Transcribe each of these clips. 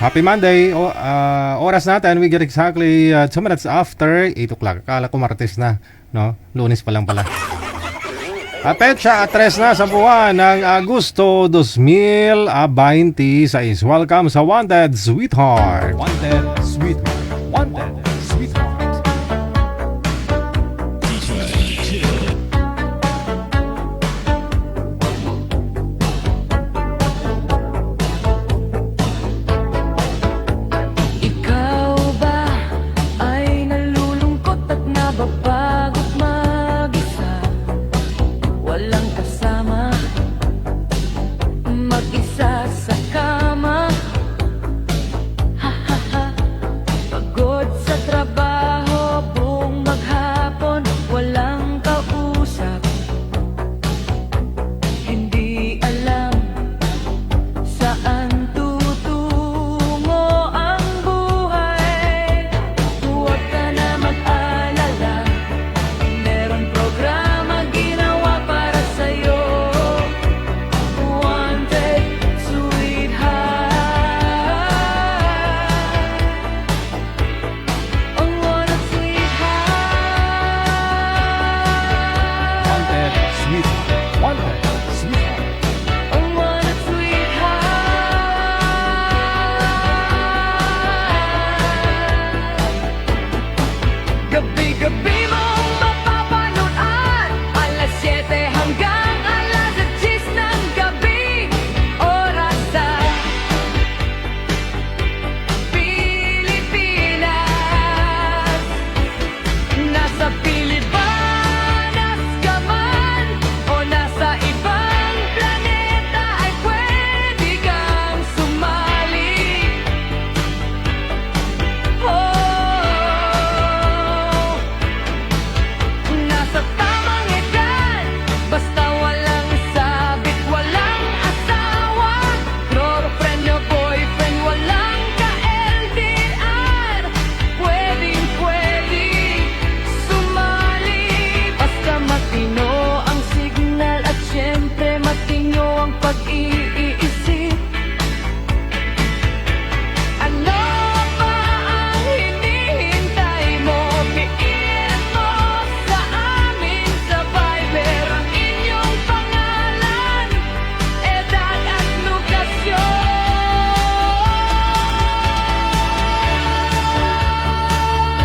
Happy Monday. Oras natin, we get exactly 2 minutes after 8 o'clock. Akala ko Martes na, no? Lunes pa lang pala. Petsa 3 na sa buwan ng Agosto 2026. Welcome sa Wanted Sweetheart. Wanted Sweetheart. Wanted Sweetheart.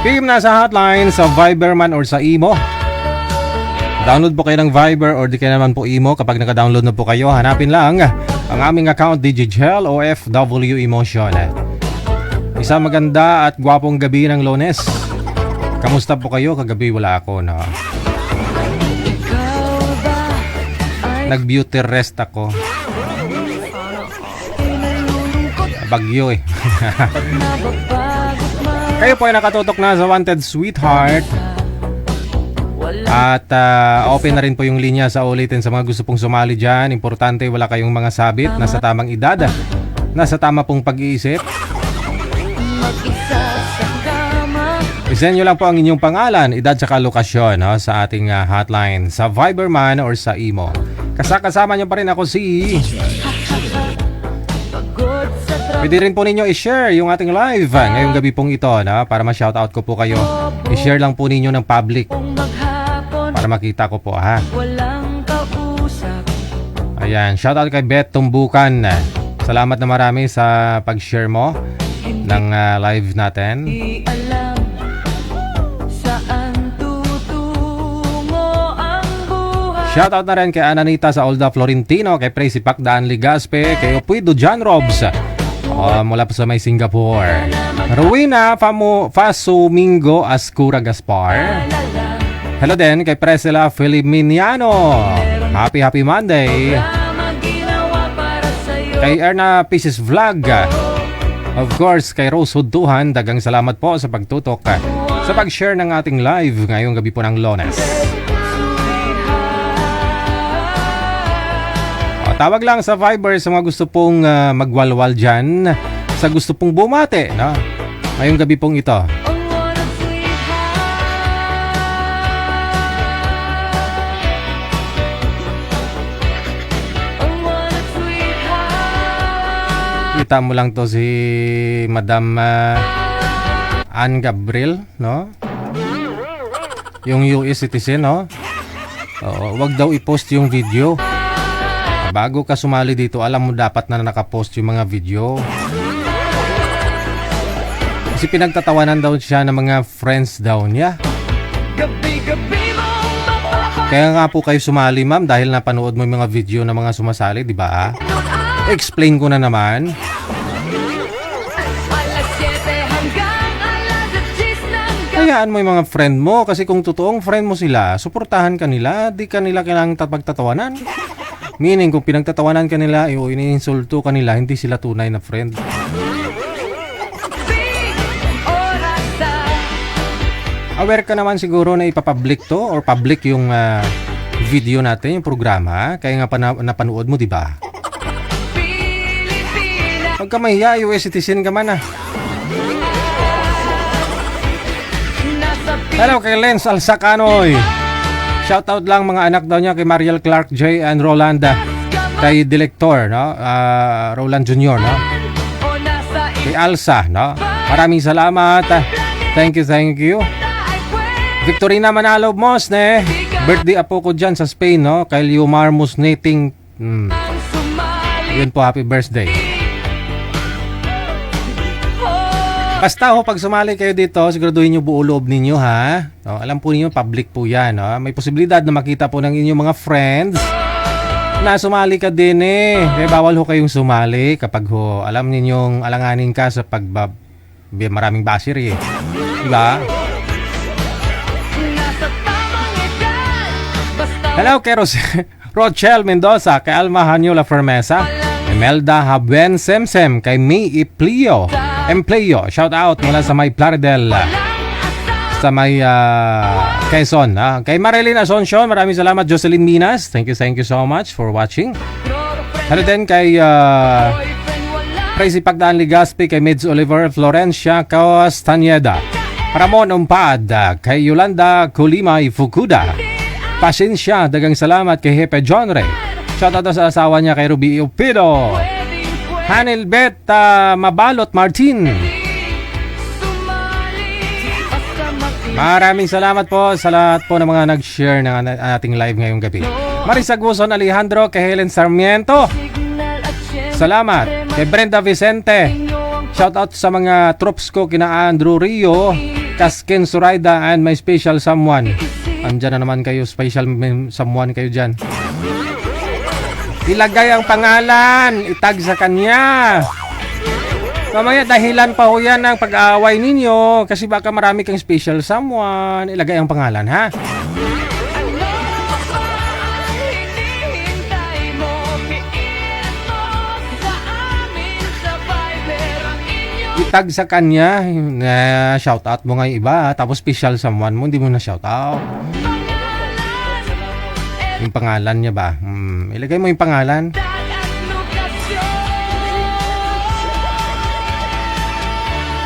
PM na sa hotline sa Viber man or sa Imo. Download po kayo ng Viber or di kayo naman po Imo. Kapag naka-download na po kayo, hanapin lang ang aming account Digigel OFW Emotion. Isang maganda at gwapong gabi ng Lunes. Kamusta po kayo? Kagabi wala ako, no? Nag-beauty rest ako. Bagyo eh. Kayo po ay nakatutok na sa Wanted Sweetheart. At open na rin po yung linya sa ulitin sa mga gusto pong sumali dyan. Importante wala kayong mga sabit, nasa tamang edad, nasa tama pong pag-iisip. Isend nyo lang po ang inyong pangalan, edad sa lokasyon, no, sa ating hotline sa Viber man or sa Imo. Kasama nyo pa rin ako si... Pwede rin po ninyo i-share yung ating live ngayong gabi pong ito, na para ma-shoutout ko po kayo. I-share lang po ninyo ng public para makita ko po, ha. Ayan, shoutout kay Beth Tumbukan. Salamat na marami sa pag-share mo ng live natin. Shoutout na rin kay Ananita sa Olda Florentino, kay Presi Pacdaan Ligaspe, kay Opuido John Robs mula po sa may Singapore. Rowena Fasumingo Ascura Gaspar. Hello din kay Presela Filipiniano. Happy Monday. Kay Erna Pieces Vlog. Of course, kay Rose Huduhan, dagang salamat po sa pagtutok sa pag-share ng ating live ngayong gabi po ng Lunes. Tawag lang sa Viber sa mga gusto pong magwalwal dyan, sa gusto pong bumate, no? Ngayong gabi pong ito. makikita mo lang to si Madam Ann Gabriel, no? Yung US citizen, no? Oo, wag daw i-post yung video. Bago ka sumali dito, alam mo dapat na nakapost yung mga video. Kasi pinagtatawanan daw siya ng mga friends daw niya. Kaya nga po kayo sumali, ma'am, dahil napanood mo yung mga video ng mga sumasali, di ba? Explain ko na naman. Hayaan mo yung mga friend mo kasi kung totoong friend mo sila, suportahan ka nila, di ka nila kailangang pagtatawanan. Meaning kung pinagtatawanan ka nila o iniinsulto ka nila, hindi sila tunay na friend. Aware ka naman siguro na ipapublic to or public yung video natin, yung programa, kaya nga napanood mo, di ba? Huwag ka mahiya, US citizen ka man ah. Hello kay Lens Alsacanoy. Shoutout lang mga anak daw niya kay Mariel Clark J and Rolanda. Kay Director, no? Roland Jr., no? Kay Alsa, no? Maraming salamat. Thank you. Victorina Manalo Mosne. Birthday apo ko dyan sa Spain, no? Kay Liomar Musneting. Yun po, happy birthday. Basta pag sumali kayo dito, siguraduhin nyo buo loob ninyo, ha? No, alam po ninyo, public po yan, no? May posibilidad na makita po ng inyong mga friends na sumali ka din eh. Kaya bawal kayong sumali kapag alam ninyong alanganin ka sa maraming basir eh. Diba? Hello kay Rochelle Mendoza, kay Alma Hanyola Fermesa, Imelda Habuen Semsem, kay May Empleo. Shout out mula sa may Plaridel, sa may Quezon. Kay Marilyn Asuncion, maraming salamat. Jocelyn Minas, thank you so much for watching. Hello din kay Tracy Pagdaan Ligaspi, kay Mids Oliver Florencia Castaneda, Ramon Umpad, kay Yolanda Kulimay Fukuda. Pasensya, dagang salamat kay Hepe John Ray. Shoutout sa asawa niya kay Ruby Upido. Hanilbet Mabalot Martin. Maraming salamat po sa lahat po ng mga nag-share ng ating live ngayong gabi. Marisa Guson Alejandro, kay Helen Sarmiento. Salamat. Kay Brenda Vicente. Shoutout sa mga troops ko kina Andrew Rio, Kaskin Suraida, and my special someone. Andyan na naman kayo, special someone kayo dyan. Ilagay ang pangalan, itag sa kanya. Mamaya dahilan pa ho yan ng pag-aaway ninyo kasi baka marami kang special someone. Ilagay ang pangalan, ha? Itag sa kanya, shoutout mo nga yung iba, tapos special someone mo, hindi mo na shoutout. Yung pangalan niya ba? Ilagay mo yung pangalan.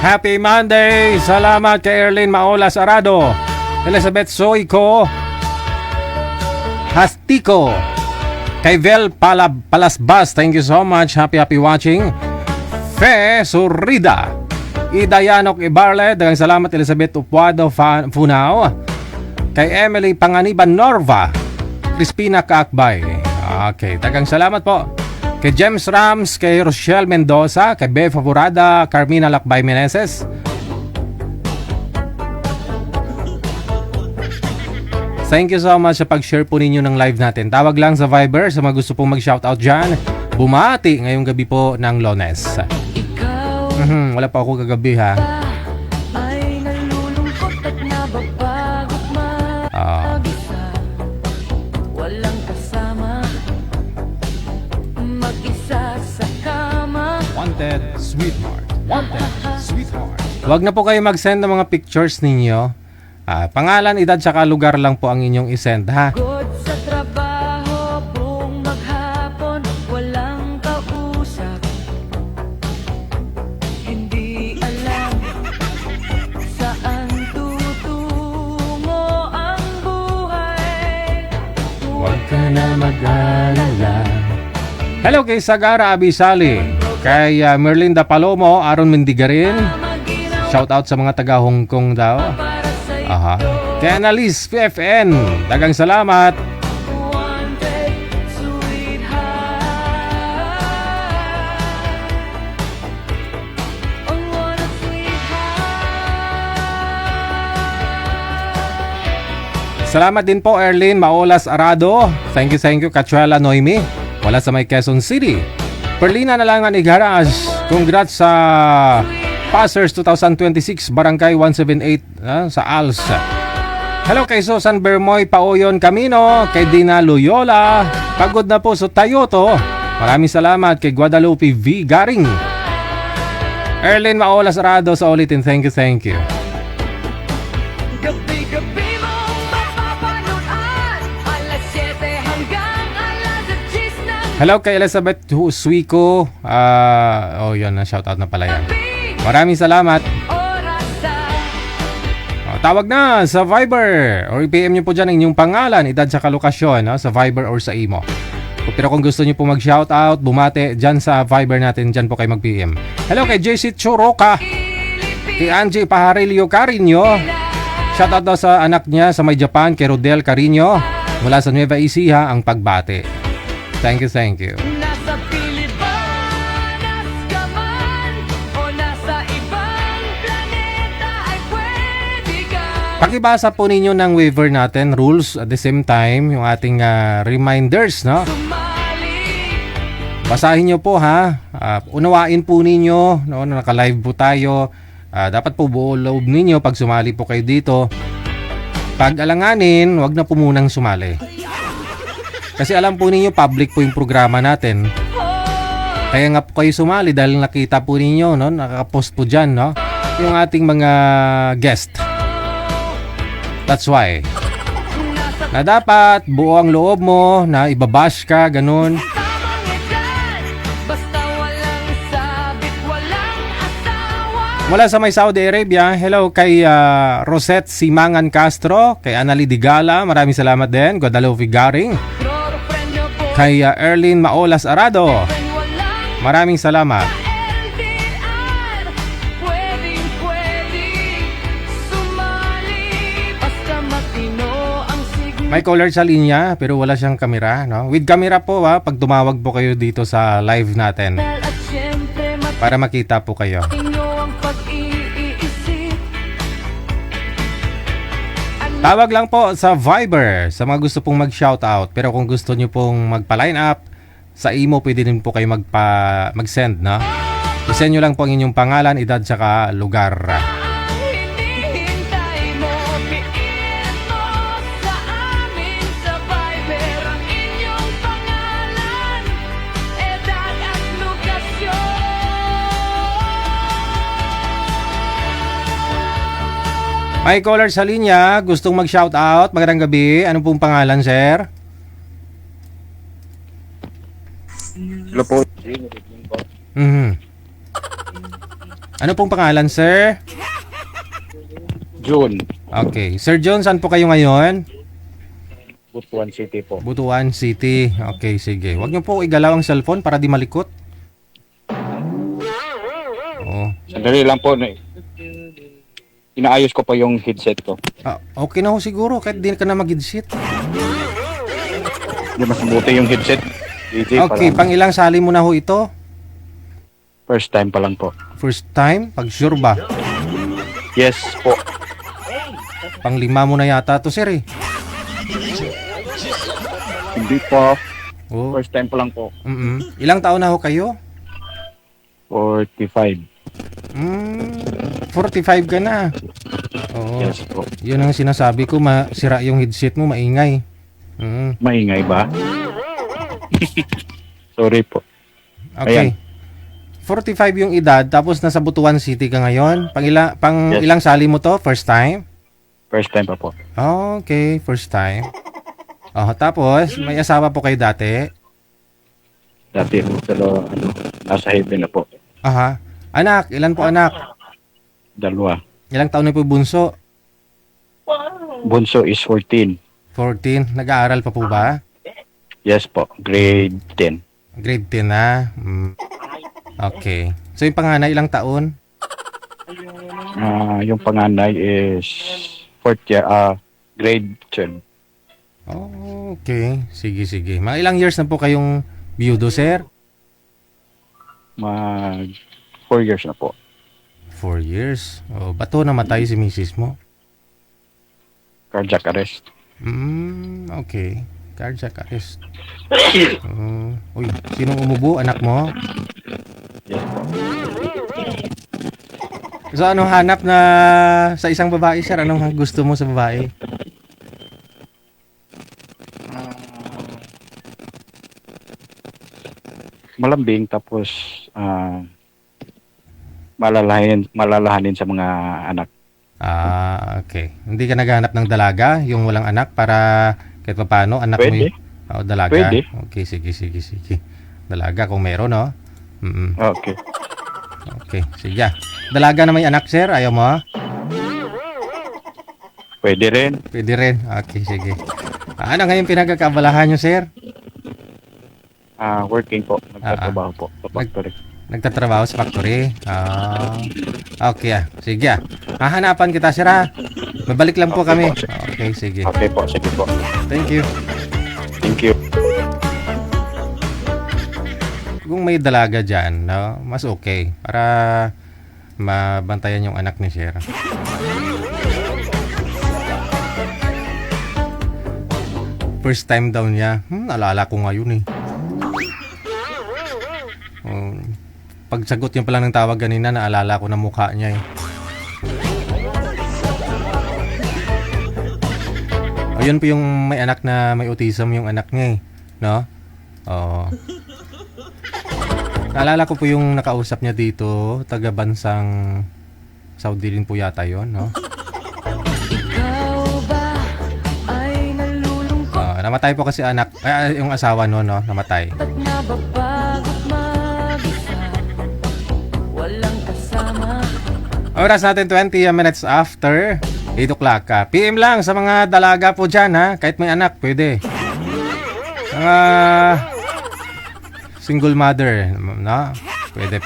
Happy Monday! Salamat kay Erlyn Maolas Arado, Elizabeth Soico Hastiko, kay Vel Palasbas, thank you so much. Happy watching. Fe Surrida, Idayanok Ibarle, dagang salamat. Elizabeth Upuado Funao, kay Emily Panganiban Norva, Crispina Kaakbay. Okay, dagang salamat po. Kay James Rams, kay Rochelle Mendoza, kay Be Favorada, Carmina Lakbay Meneses. Thank you so much sa pag-share po ninyo ng live natin. Tawag lang sa Viber sa mga gusto pong mag-shoutout dyan. Bumati ngayong gabi po ng Lones. Wala pa ako kagabi, ha? Wanted, sweetheart. Huwag na po kayo mag-send ng mga pictures ninyo. Pangalan, edad, saka lugar lang po ang inyong isend, ha? Sa trabaho, buong maghapon, walang kausap. Hindi alam saan tutungo ang buhay. Huwag ka na mag-alala. Hello kay Sagara Abisali. Kay Merlinda Palomo, Aaron Mendigarin. Maginawa Shout out sa mga taga Hong Kong daw. para sa'yo. Aha. Kay Annalise PFN, dagang salamat. One day, sweetheart. Oh, what a sweetheart. Salamat din po Erlyn Maolas Arado. Thank you Cachuela Noemi. Wala sa may Quezon City. Perlina Nalangan Igharaj. Congrats sa Passers 2026 Barangay 178 sa ALS. Hello kay Susan Bermoy Paoyon Camino. Kay Dina Loyola. Pagod na po sa Tayoto. Maraming salamat kay Guadalupe V. Garing. Erlyn Maolas Arado sa ulitin. Thank you. Gabi-gabi mong mapapanood. Alas 7 hanggang alas 10 ng Hello kay Elizabeth Suico. Yun na, shoutout na pala yan. gabi. Maraming salamat. Orasan. Tawag na sa Viber or i-PM nyo po dyan ang inyong pangalan, edad sa kalokasyon sa Viber or sa Imo. Pero kung gusto nyo po mag-shoutout, bumate dyan sa Viber natin, dyan po kayo mag-PM. Hello kay JC Choroka, kay Angie Pajarillo Carino. Shoutout daw sa anak niya sa may Japan, kay Rodel Carino. Mula sa Nueva Ecija, ang pagbate. Thank you. Nasa Pilipinas ka man o nasa ibang planeta ay pwede ka. Pakibasa po ninyo ng waiver natin, rules at the same time, yung ating reminders, no? Sumali. Basahin nyo po ha. Unawain po ninyo, no, na naka-live po tayo. Dapat po buo loob ninyo pag sumali po kayo dito. Pag alanganin, wag na po munang sumali. Kasi alam po ninyo, public po yung programa natin. Kaya nga po kayo sumali dahil nakita po ninyo, no, nakapost po dyan, no, yung ating mga guest. That's why. Na dapat buo ang loob mo, na ibabash ka, ganun. Tamang edad, basta walang sabit, walang asawa. Mula sa may Saudi Arabia, hello kay Rosette Simangan Castro, kay Anali Digala, maraming salamat din, Guadalupe Garing, Girlfriend na boyfriend, kay Erlyn Maolas Arado, walang maraming salamat. LDR. Pwedeng sumali, basta matino ang signal. May caller sa linya pero wala siyang kamera, no? With camera po pag tumawag po kayo dito sa live natin At syempre para makita po kayo. matino ang pag-iisip. Tawag lang po sa Viber sa mga gusto pong mag-shoutout. Pero kung gusto nyo pong magpa-line up, sa Imo pwede din po kayo mag-send, no? I-send nyo lang po ang inyong pangalan, edad, saka lugar. Hinihintay mo, piin mo sa amin sa Viber ang inyong pangalan, edad at lokasyon. May caller sa linya, gustong mag-shoutout. Magandang gabi. Ano pong pangalan, sir? Hello po. Ano pong pangalan, sir? June. Okay. Sir John, saan po kayo ngayon? Butuan City po. Butuan City. Okay, sige. Huwag niyo po igalaw ang cellphone para di malikot. Oo. Sandali lang po. Inaayos ko po yung headset ko. Okay na ho siguro kahit di ka na mag-headset. Hindi mas mabuti yung headset. DJ, Okay, pang ilang sali mo na ho ito? First time pa lang po. First time? Pag sure ba? Yes po. Pang 5 mo na yata to, sir eh. Hindi po. Oh. First time pa lang po. Ilang taon na ho kayo? 45. 45 ka na. Oo. Yes po. Yun ang sinasabi ko, masira yung headset mo, maingay. Maingay ba? Sorry po. Okay. Ayan. 45 yung edad, tapos nasa Butuan City ka ngayon. Pang Yes. ilang sali mo to? First time? First time pa po. Okay, first time. Tapos, may asawa po kayo dati? Dati pero nasa heaven na po. Aha. Anak, ilan po anak? 2. Ilang taon na po bunso? Bunso is 14. 14. Nag-aaral pa po ba? Yes po. Grade 10. Grade 10 na. Okay. So yung panganay ilang taon? Yung panganay is fourth year, grade 12. Oh, okay. Sige, sige. Mga ilang years na po kayong biyudo, sir? Mag 4 years na po. 4 years. Oh, ba't ho namatay si misis mo? Cardiac arrest. Okay. Cardiac arrest. Uy, sinong umubo? Anak mo? Yes po. So, anong hanap na sa isang babae, sir? Anong gusto mo sa babae? Malambing, tapos malalahanin sa mga anak. Okay. Hindi ka naghahanap ng dalaga, yung walang anak, para kahit pa paano, anak mo Pwede. yung... Oh, dalaga. Pwede. Okay, sige. Dalaga kung meron, no? Okay. Okay, sige. Dalaga na may anak, sir? Ayaw mo? Pwede rin. Pwede rin. Okay, sige. Ano ngayon pinagkakabalahan nyo, sir? Working po. Nagtatrabaho po sa factory. Nagtatrabaho sa factory. Okay, sige. Hahanapan kita, sir, ha? Mabalik lang po Okay kami. po, sir. Okay, sige. Okay po. Sige po. Thank you. Thank you. Kung may dalaga dyan, no, mas okay. Para mabantayan yung anak ni sir. First time daw niya. Naalala ko ngayon eh. Pagsagot niya pala ng tawag kanina, naalala ko na mukha niya eh. Ayun po yung may anak na may autism yung anak niya eh. No? Oo. Naalala ko po yung nakausap niya dito, taga-bansang Saudi rin po yata yon, no? Ikaw ba ay nalulungkot Namatay po kasi anak, yung asawa no, namatay. at nababagot mag-isa? Walang kasama. Oras natin 20 minutes after 8 o'clock. PM lang sa mga dalaga po dyan, ha? Kahit may anak, pwede. Mga single mother, no? Pwede.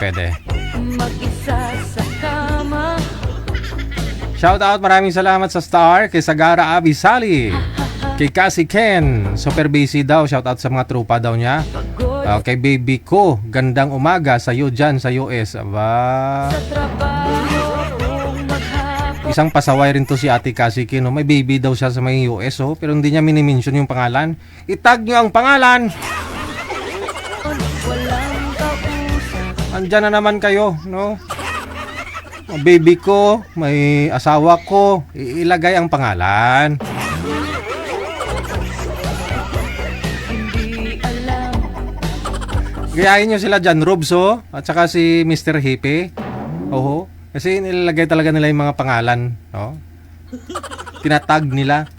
Mag-isa sa kama. Shout out, maraming salamat sa Star, kay Sagara Abisali, kay Cassie Ken, super busy daw. Shout out sa mga trupa daw niya. Pagod Kay baby ko, gandang umaga sa iyo dyan sa US. Aba, sa trabaho kung maghapon. isang pasaway rin to si Ate Cassie Ken, no? May baby daw siya sa may US, oh, pero hindi niya minimension yung pangalan. Itag niyo ang pangalan. Walang kausap. Andyan na naman kayo, no? Baby ko, may asawa ko, ilagay ang pangalan. Hindi alam. Gayahin nyo sila dyan, Robso, at saka si Mr. Hippie. Oho. Kasi nilalagay talaga nila yung mga pangalan, no? Tinatag nila.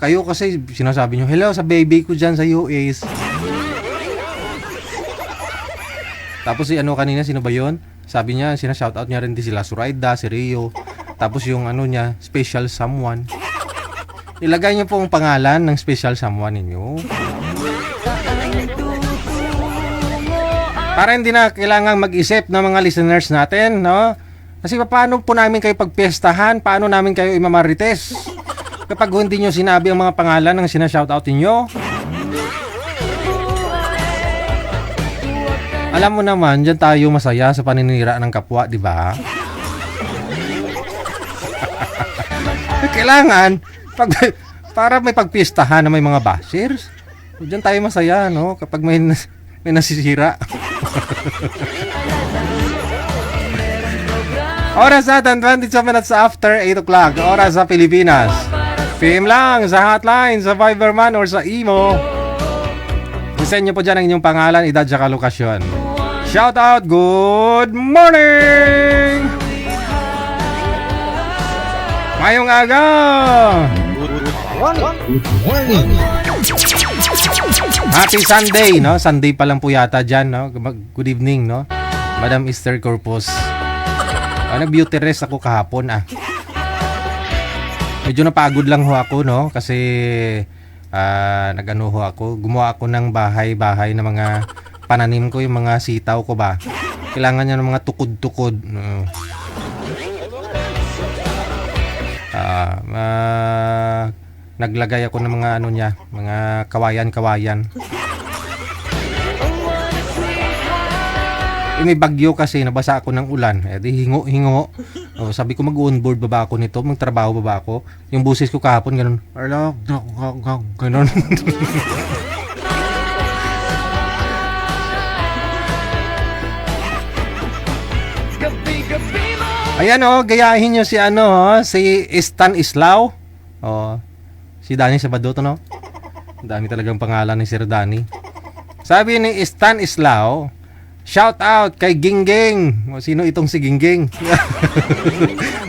Kayo kasi sinasabi nyo, hello sa baby ko dyan sa US. Tapos si ano kanina, sino ba yun? Sabi niya, sina-shoutout niya rin din sila Suraida, si Rio. Tapos yung ano niya, special someone. Ilagay niyo po ang pangalan ng special someone ninyo. Para hindi na kailangang mag-isip ng mga listeners natin, no? Kasi paano po namin kayo pagpestahan? Paano namin kayo imamarites? Kapag hindi nyo sinabi ang mga pangalan ng sina-shoutout niyo. Alam mo naman, dyan tayo masaya sa paninira ng kapwa, di ba? Kailangan, para may pagpistahan na may mga bashers, dyan tayo masaya, no? Kapag may nasisira. Oras natin, 22 minutes after 8 o'clock. Oras sa Pilipinas. PM lang sa hotline, sa Viberman or sa Imo. Isend nyo po dyan ang inyong pangalan, edad, saka lokasyon. Shout out, good morning! Ngayong aga! Happy Sunday, no? Sunday pa lang po yata dyan, no? Good evening, no? Madam Esther Corpus. Nag-beauty rest ako kahapon, Medyo napagod lang ho ako, no? Kasi nag-ano ho ako, gumawa ako ng bahay-bahay na mga pananim ko, yung mga sitaw ko ba. Kailangan niya ng mga tukod-tukod. Naglagay ako ng mga ano niya, mga kawayan-kawayan. May bagyo kasi, nabasa ako ng ulan. Di hingo-hingo. Sabi ko, mag-onboard ba ba ako nito? Magtrabaho ba ba ako? Yung busis ko kahapon, ganun. Ganun. Ayan gayahin nyo si si Stan Islao. Si Danny Sabadoto, no? Dami talagang pangalan ni Sir Danny. Sabi ni Stan Islao, shout out kay Gingging. Sino itong si Gingging?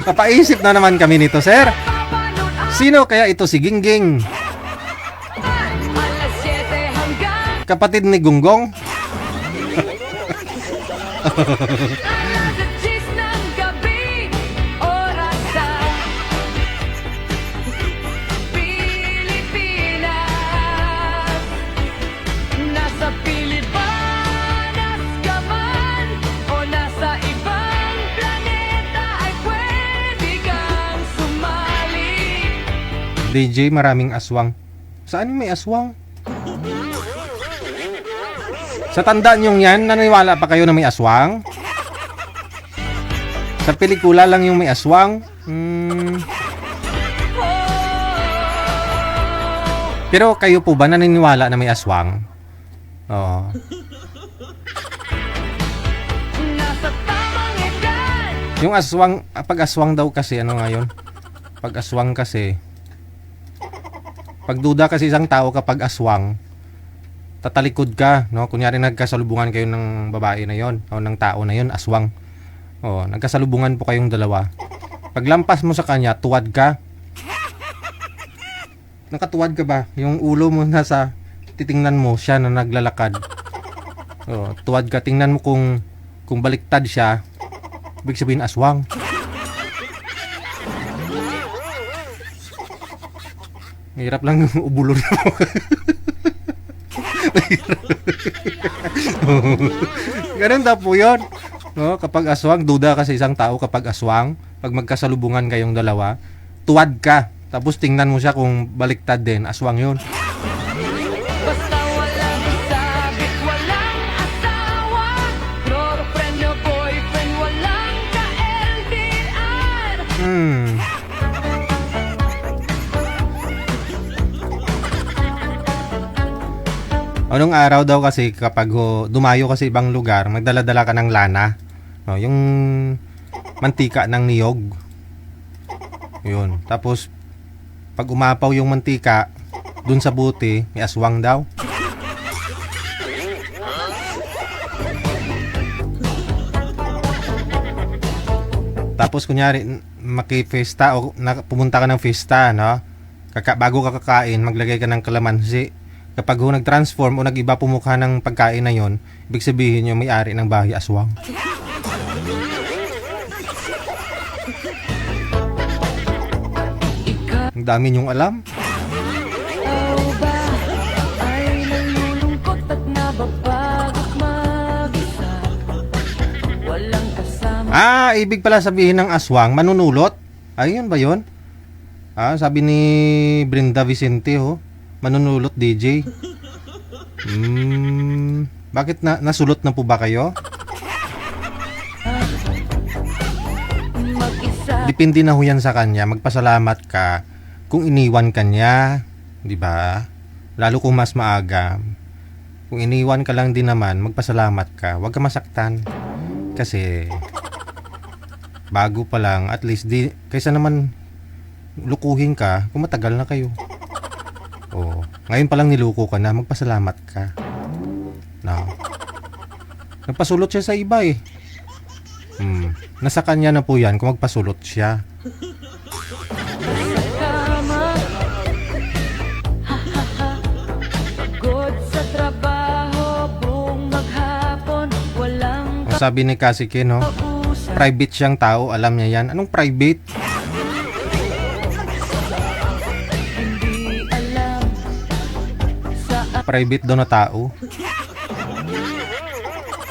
Napaisip na naman kami nito, sir. Sino kaya ito si Gingging? Kapatid ni Gunggong? DJ, maraming aswang. Saan may aswang? Sa tanda nyong yan, naniniwala pa kayo na may aswang? Sa pelikula lang yung may aswang? Pero kayo po ba naniniwala na may aswang? Oo. Yung aswang, pag-aswang daw kasi, ano ngayon? Pag-aswang kasi, pagduda kasi isang tao kapag aswang, tatalikod ka, no? Kunyari nagkasalubungan kayo ng babae na yon o ng tao na yon, aswang. Nagkasalubungan po kayong dalawa. Paglampas mo sa kanya, tuwad ka. Nakatuwad ka ba? Yung ulo mo nasa, titingnan mo siya na naglalakad. Tuwad ka, tingnan mo kung baliktad siya, ibig sabihin aswang. Hirap lang ubulon mo. Ganun daw po yun. No? Kapag aswang, duda kasi isang tao kapag aswang, pag magkasalubungan kayong dalawa, tuwad ka. Tapos tingnan mo siya kung baliktad din, aswang yun. Basta walang sabit, walang asawa, girlfriend o boyfriend, walang ka-LDR. Anong araw daw kasi kapag dumayo kasi ibang lugar, magdala-dala ka ng lana. Yung mantika ng niyog. Yun. Tapos, pag umapaw yung mantika, dun sa buti, may aswang daw. Tapos, kunyari, makifesta o pumunta ka ng festa, no? Bago ka kakain, maglagay ka ng kalamansi. Kapag nag-transform o nag-iba pumukha ng pagkain na yon, ibig sabihin yung may-ari ng bahay aswang. Ang dami niyong alam. Ikaw ba ay nalulungkot at nababagok mag-isa? Walang kasama. Ibig pala sabihin ng aswang, manunulot. Ayun ba yun? Sabi ni Brenda Vicente, manunulot DJ. Bakit nasulot na po ba kayo? Mag-isa. Depende na ho yan sa kanya. Magpasalamat ka kung iniwan ka niya, di ba? Lalo kung mas maaga. Kung iniwan ka lang din naman, magpasalamat ka. Huwag ka masaktan. Kasi bago pa lang, at least kaysa naman lukuhin ka kung matagal na kayo. Ngayon pa lang niluko ka na, magpasalamat ka. No. Nagpasulot siya sa iba eh. Nasa kanya na po yan kung magpasulot siya. Kama. Pagod sa trabaho, buong maghapon, walang Sabi ni Kasike, no? kausap. Private siyang tao, alam niya yan. Anong private? Hindi alam sa Private daw na tao.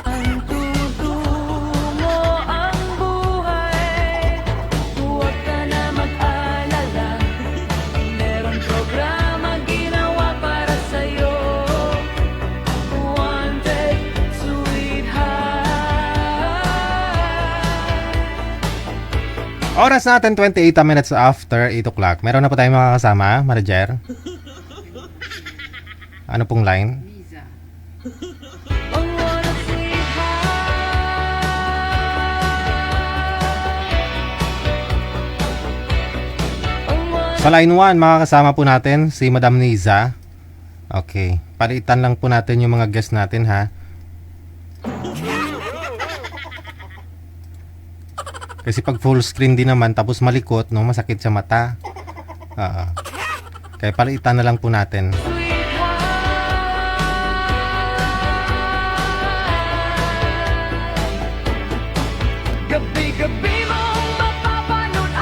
ang tutulong. Oras natin 28 minutes after 8 o'clock. Meron na po tayong makakasama, Marijer. Ano pong line? Oh, what a sweetheart. Oh, what Sa line 1, makakasama po natin si Madam Niza. Okay. Palitan lang po natin yung mga guest natin, ha? Kasi pag full screen din naman, tapos malikot, no, masakit sa mata. Kaya palitan na lang po natin. gabi-gabi mong mapapanood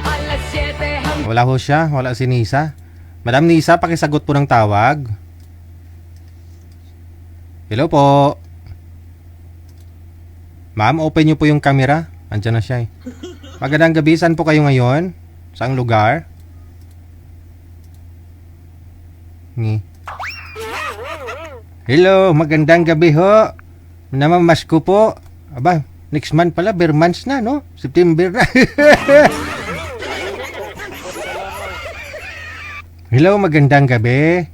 alas 7 hanggang Wala ho siya, wala si Nisa. Madam Nisa, pakisagot po ng tawag. Hello po. Ma'am, open niyo po yung camera. Andiyan na siya eh. Magandang gabi, saan po kayo ngayon? Saang lugar? Hello, magandang gabi ho. Namamas ko po. Aba, next month pala, bare months na, no? September na. Hello, magandang gabi.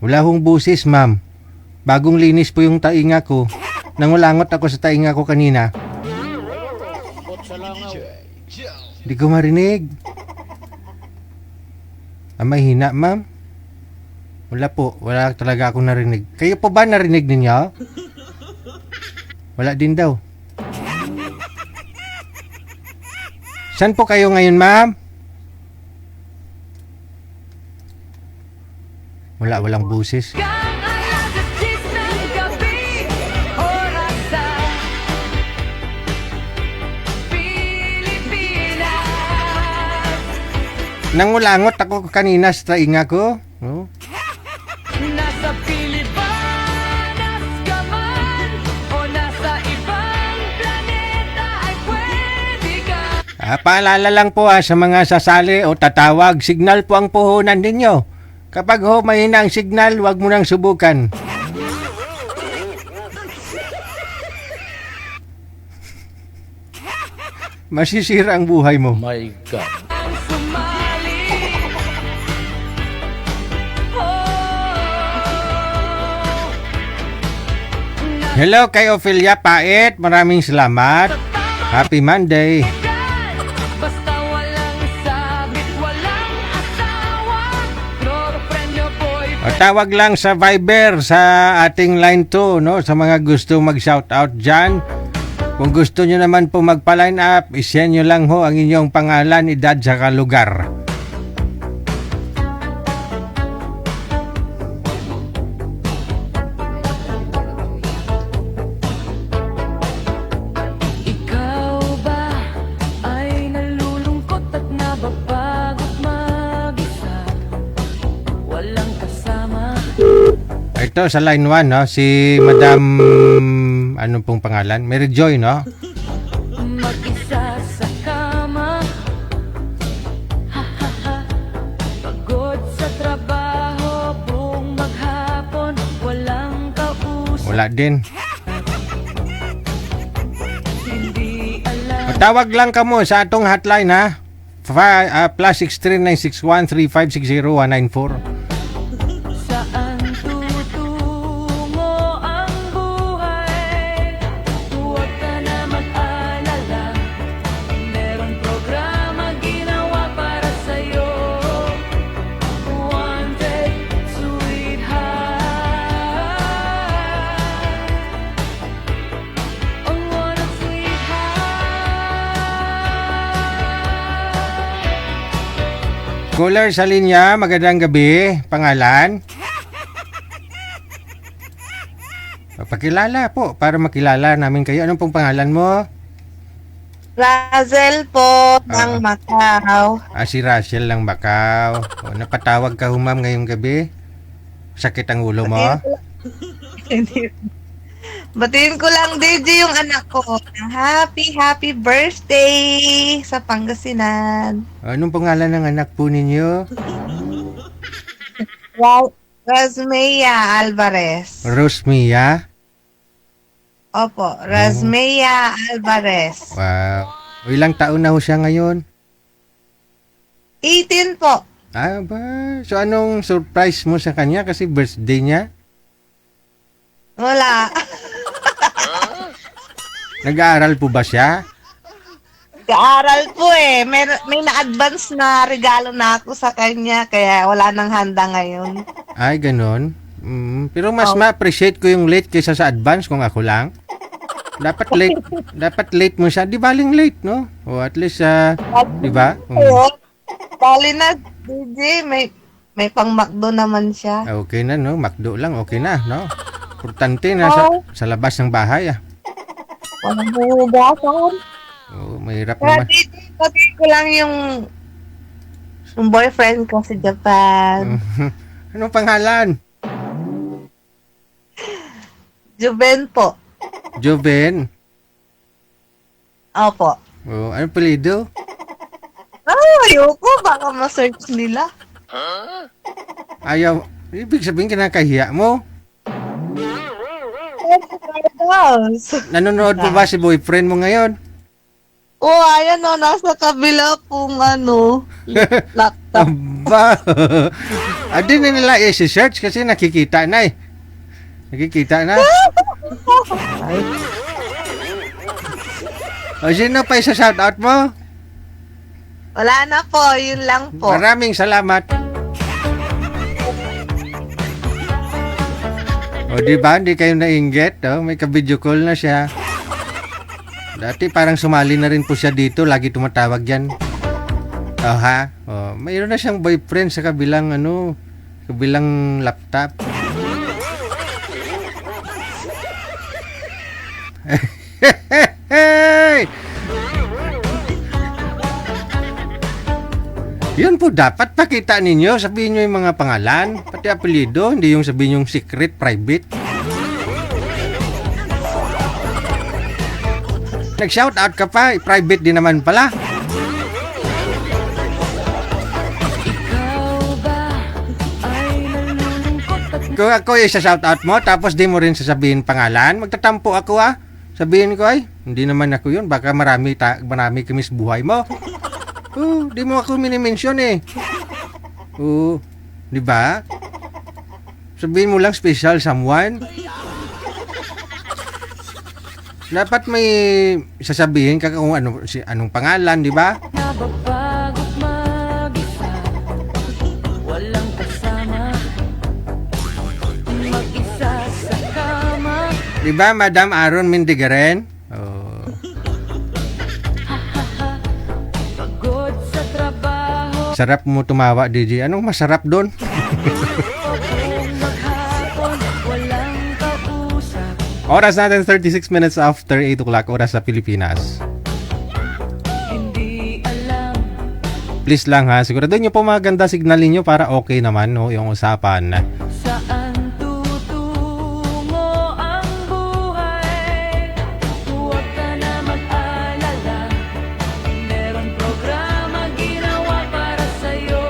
Wala hong busis, ma'am. Bagong linis po yung tainga ko. Nangulangot ako sa tainga ko kanina. Hindi ko marinig. May hina, ma'am. Wala po. Wala talaga akong narinig. Kayo po ba narinig ninyo? Wala din daw. Saan po kayo ngayon, ma'am? Walang busis. alas 10 ng gabi oras sa Pilipinas. Nangulangot ako kanina sa tainga ko. Oh. Nasa Pilipinas ka man o nasa ibang planeta ay pwede ka. Paalala lang po sa mga sasali o tatawag, signal po ang puhunan ninyo. Kapag ho mahina ang signal, wag mo nang subukan. Masisira ang buhay mo. My God. Ang sumali. Oh. Hello kay Ophelia Pait, maraming salamat. Happy Monday. Basta walang sabit, walang asawa. Girlfriend o boyfriend. O, tawag lang sa Viber sa ating line 2, no? Sa mga gusto mag-shoutout dyan. Kung gusto nyo naman po magpa-line up, isend nyo lang ho ang inyong pangalan, edad, saka lugar. Ikaw ba ay nalulungkot at nababagot mag-isa? Walang kasama. Ito sa line 1, no? Si Madam, ano pong pangalan? Mary Joy, no? Mag-isa sa kama. Ha ha ha. Pagod sa trabaho, buong maghapon, walang kausap. Wala din. Hindi alam. Tawag lang ka mo sa atong hotline, ha? Plus 6396135609194. Saan tutungo ang buhay? Huwag ka na mag-alala. Merong programa ginawa para sa'yo. Wanted, sweetheart. Oh, what a sweetheart. Caller sa linya, magandang gabi. Pangalan? Pakilala po, para makilala namin kayo. Anong pong pangalan mo? Razel po ng Macau. Si Rachel lang Bakaw. Napatawag ka humam ngayong gabi? Sakit ang ulo mo? Batiin ko lang, DJ, yung anak ko. Ng happy birthday sa Pangasinan. Anong pangalan ng anak po ninyo? Wow, Rosmea Alvarez. Rosmia? Opo, Rasmea Alvarez. Wow. O, ilang taon na ho siya ngayon? 18 po. Ah, ba? So, anong surprise mo sa kanya kasi birthday niya? Wala. Nag-aaral po ba siya? Kaaral po eh. May na-advance na regalo na ako sa kanya, kaya wala nang handa ngayon. Ay, ganon. Pero mas ma-appreciate ko yung late kaysa sa advance kung ako lang. Dapat late mo siya. Di baling late, no? O at least, di ba? Oo. Bali na, DJ, may pang McDo naman siya. Okay na, no? McDo lang, okay na, no? Importante na sa labas ng bahay, ah. Walang hugasan. Oh, mahirap Kaya naman. DJ, pati ko lang yung boyfriend ko sa Japan. Anong pangalan? Juben po. Joven. Opo. Oh, anong palido? Ayoko. Baka ma-search nila. Ayaw. Ibig sabihin kinakahiya mo. Nanonood pa ba si boyfriend mo ngayon? Oh, ayan o. Nasa kabila pong laptop. Aba. Adi na nila i-search kasi nakikita na eh. Nakikita na. O sino pa isa shoutout mo? Wala na po. Yun lang po. Maraming salamat. O di ba, hindi kayo nainggit, oh? May ka-video call na siya. Dati parang sumali na rin po siya dito, lagi tumatawag yan. Oh ha? Oh, mayroon na siyang boyfriend sa kabilang kabilang laptop. Hey! Yun po, dapat pakita ninyo. Sabihin nyo yung mga pangalan, pati apelido, hindi yung sabihin yung secret, private. Nag-shoutout ka pa, private din naman pala. Ikaw ba ay nalulungkot at Kung ako yung shoutout mo, tapos di mo rin sasabihin pangalan, magtatampo ako ah. Sabihin ko ay, hindi naman ako yun, baka marami kami sa buhay mo. Di mo ako minimension eh. Di ba? Sabihin mo lang special someone. Dapat may sasabihin ka kung anong pangalan, di ba? nababagot mag-isa. Walang kasama. Mag-isa sa kama. Di ba, Madam Aaron Mindigaren? Pagod sa trabaho. Sarap mo tumawa, DJ. Anong masarap doon? Kung maghapon, walang kausap. Oras natin 36 minutes after 8 o'clock, oras sa Pilipinas. Hindi alam. Please lang ha, siguraduhin nyo po maganda signalin nyo para okay naman no, yung usapan. Saan tutungo ang buhay? Huwag ka na mag-alala. Meron programa ginawa para sa'yo.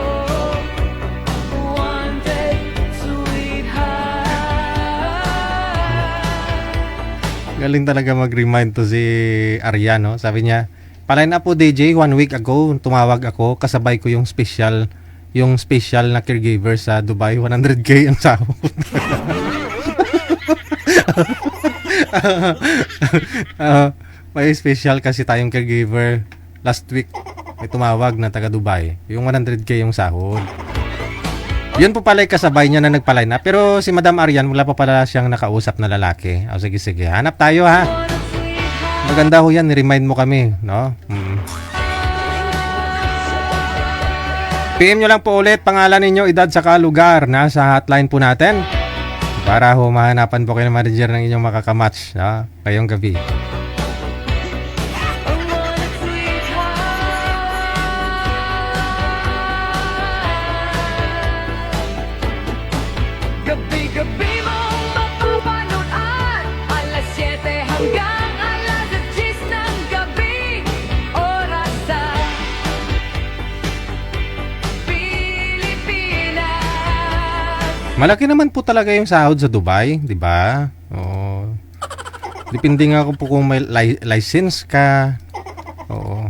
Wanted, sweetheart. Galing talaga mag-remind to si Arya, no? Sabi niya, palain na po DJ, 1 week ago, tumawag ako, kasabay ko yung special na caregiver sa Dubai, 100k ang sahod. May special kasi tayong caregiver last week. May tumawag na taga Dubai, yung 100k yung sahod. Yun po pala yung kasabay niya na nagpalay na. Pero si Madam Arian, wala pa pala siyang nakausap na lalaki. O sige, hanap tayo ha. Maganda ho yan, remind mo kami, no? PM nyo lang po ulit pangalan ninyo, edad saka lugar na sa hotline po natin. Para ho mahanapan po kayo ng manager ng inyong makakamatch, no? Ngayong gabi. Gabi-gabi mong mapapanood. Alas 7 hanggang alas 10 ng gabi. Oras sa Pilipinas. Malaki naman po talaga yung sahod sa Dubai, di ba? Oh. Depende nga po kung may license ka. Oo.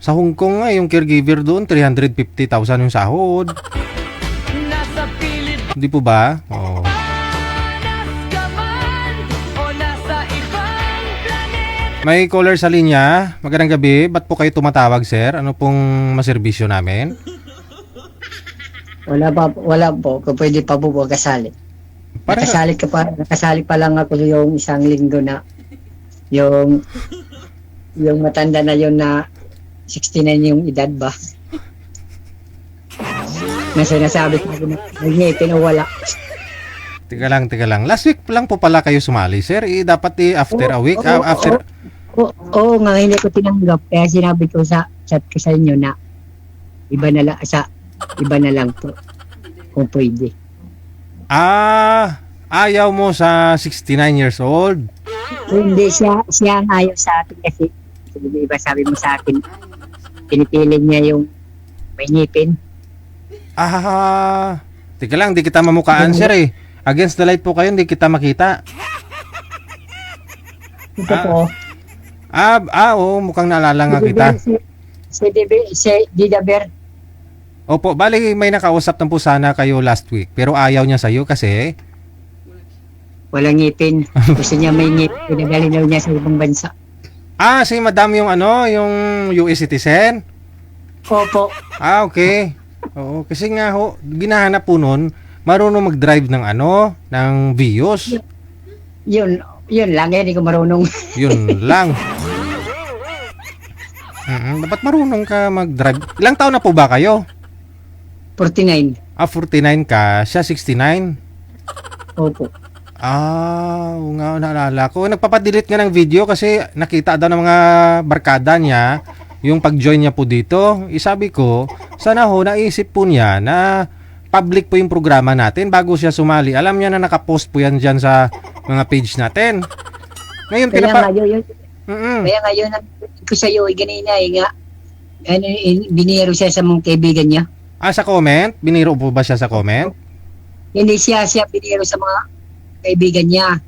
Sa Hong Kong nga, yung caregiver doon, 350,000 yung sahod. Nasa Pilipinas Hindi po ba? Oo. ka man o nasa ibang planeta. May caller sa linya. Magandang gabi. Ba't po kayo tumatawag, sir? Ano pong maserbisyo namin? Wala po. Kung pwede pa po kasali. Para Nakasali pa lang ako yung isang linggo na yung matanda na yun na 69 yung edad ba? Na sinasabi ko na may ngipin o wala. Teka lang. Last week lang po pala kayo sumali, sir. Dapat after a week. After... Oo nga, hindi ko tinanggap. Kaya sinabi ko sa chat ko sa inyo na iba na lang po. Kung pwede. Ayaw mo sa 69 years old? Hindi, siya ang ayaw sa akin kasi iba sabi mo sa akin, pinipilit niya yung may ngipin. Teka lang, di kita mamukaan, sir eh. Against the light po kayo, hindi kita makita. Ito po. Oo, mukhang naalala nga kita. Si Didaber. Opo, bali may nakausap na po sana kayo last week, pero ayaw niya sa'yo kasi... Walang ngipin. Gusto niya may ngipin. Pinagaling daw niya sa ibang bansa. Si madam yung yung US citizen? Opo. Okay. Oo, kasi nga ho, ginahanap po nun, marunong mag-drive ng ng Vios. Yun lang. Hindi ko marunong. Yun lang. Dapat marunong ka mag-drive. Ilang taon na po ba kayo? 49. 49 ka, siya 69. Opo. Oo nga, naalala ko. Nagpapadelete nga ng video kasi nakita daw ng mga barkada niya yung pag-join niya po dito. Isabi ko, sana ho, naisip po niya na public po yung programa natin bago siya sumali. Alam niya na nakapost po yan dyan sa mga page natin. Ngayon, Kaya ngayon, ko sa iyo, ganina, nga, biniro siya sa mga kaibigan niya. sa comment? Biniro po ba siya sa comment? Hindi siya biniro sa mga kaibigan niya.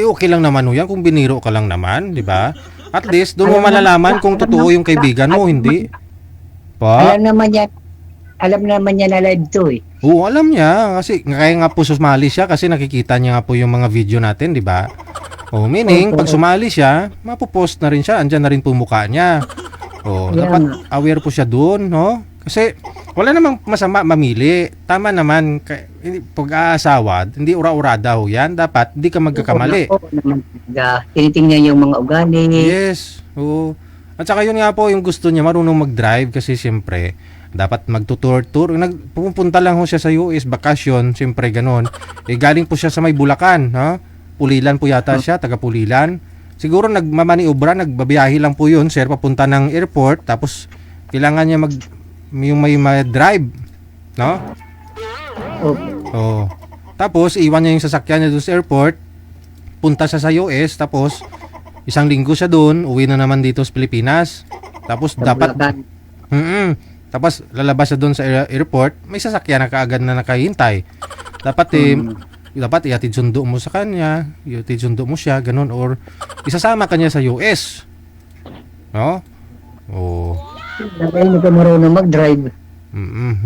Okay lang naman ho yan kung biniro ka lang naman, di ba? At least, doon mo malalaman kung totoo yung kaibigan mo, hindi. Pa? Alam naman niya na live to eh. Oo, alam niya. Kasi kaya nga po sumali siya kasi nakikita niya nga po yung mga video natin, di ba? Meaning, pag sumali siya, mapopost na rin siya. Andyan na rin po mukha niya. Dapat aware po siya doon, no? Kasi wala namang masama mamili. Tama naman, pag-aasawa, hindi ura-urada ho yan. Dapat hindi ka magkakamali. Tinitingnan yung mga ugali. Yes. Oo. At saka yun nga po, yung gusto niya, marunong mag-drive kasi siyempre, dapat magtutur. Pupunta lang ho siya sa US, bakasyon, siyempre ganon. Galing po siya sa may Bulacan, ha? Pulilan po yata siya, taga Pulilan. Siguro nagmamaniobra, nagbabiyahe lang po yun, sir, papunta ng airport, tapos kailangan niya yung may drive, no? Tapos iwan niya yung sasakyan niya doon sa airport, punta siya sa US, tapos isang linggo siya doon, uwi na naman dito sa Pilipinas. Tapos tapos lalabas siya doon sa airport, may sasakyan na kaagad na nakahintay. Dapat ihatid sundo mo sa kanya, ihatid sundo mo siya, ganun, or isasama kanya sa US. No? Hindi ka marunong mag-drive.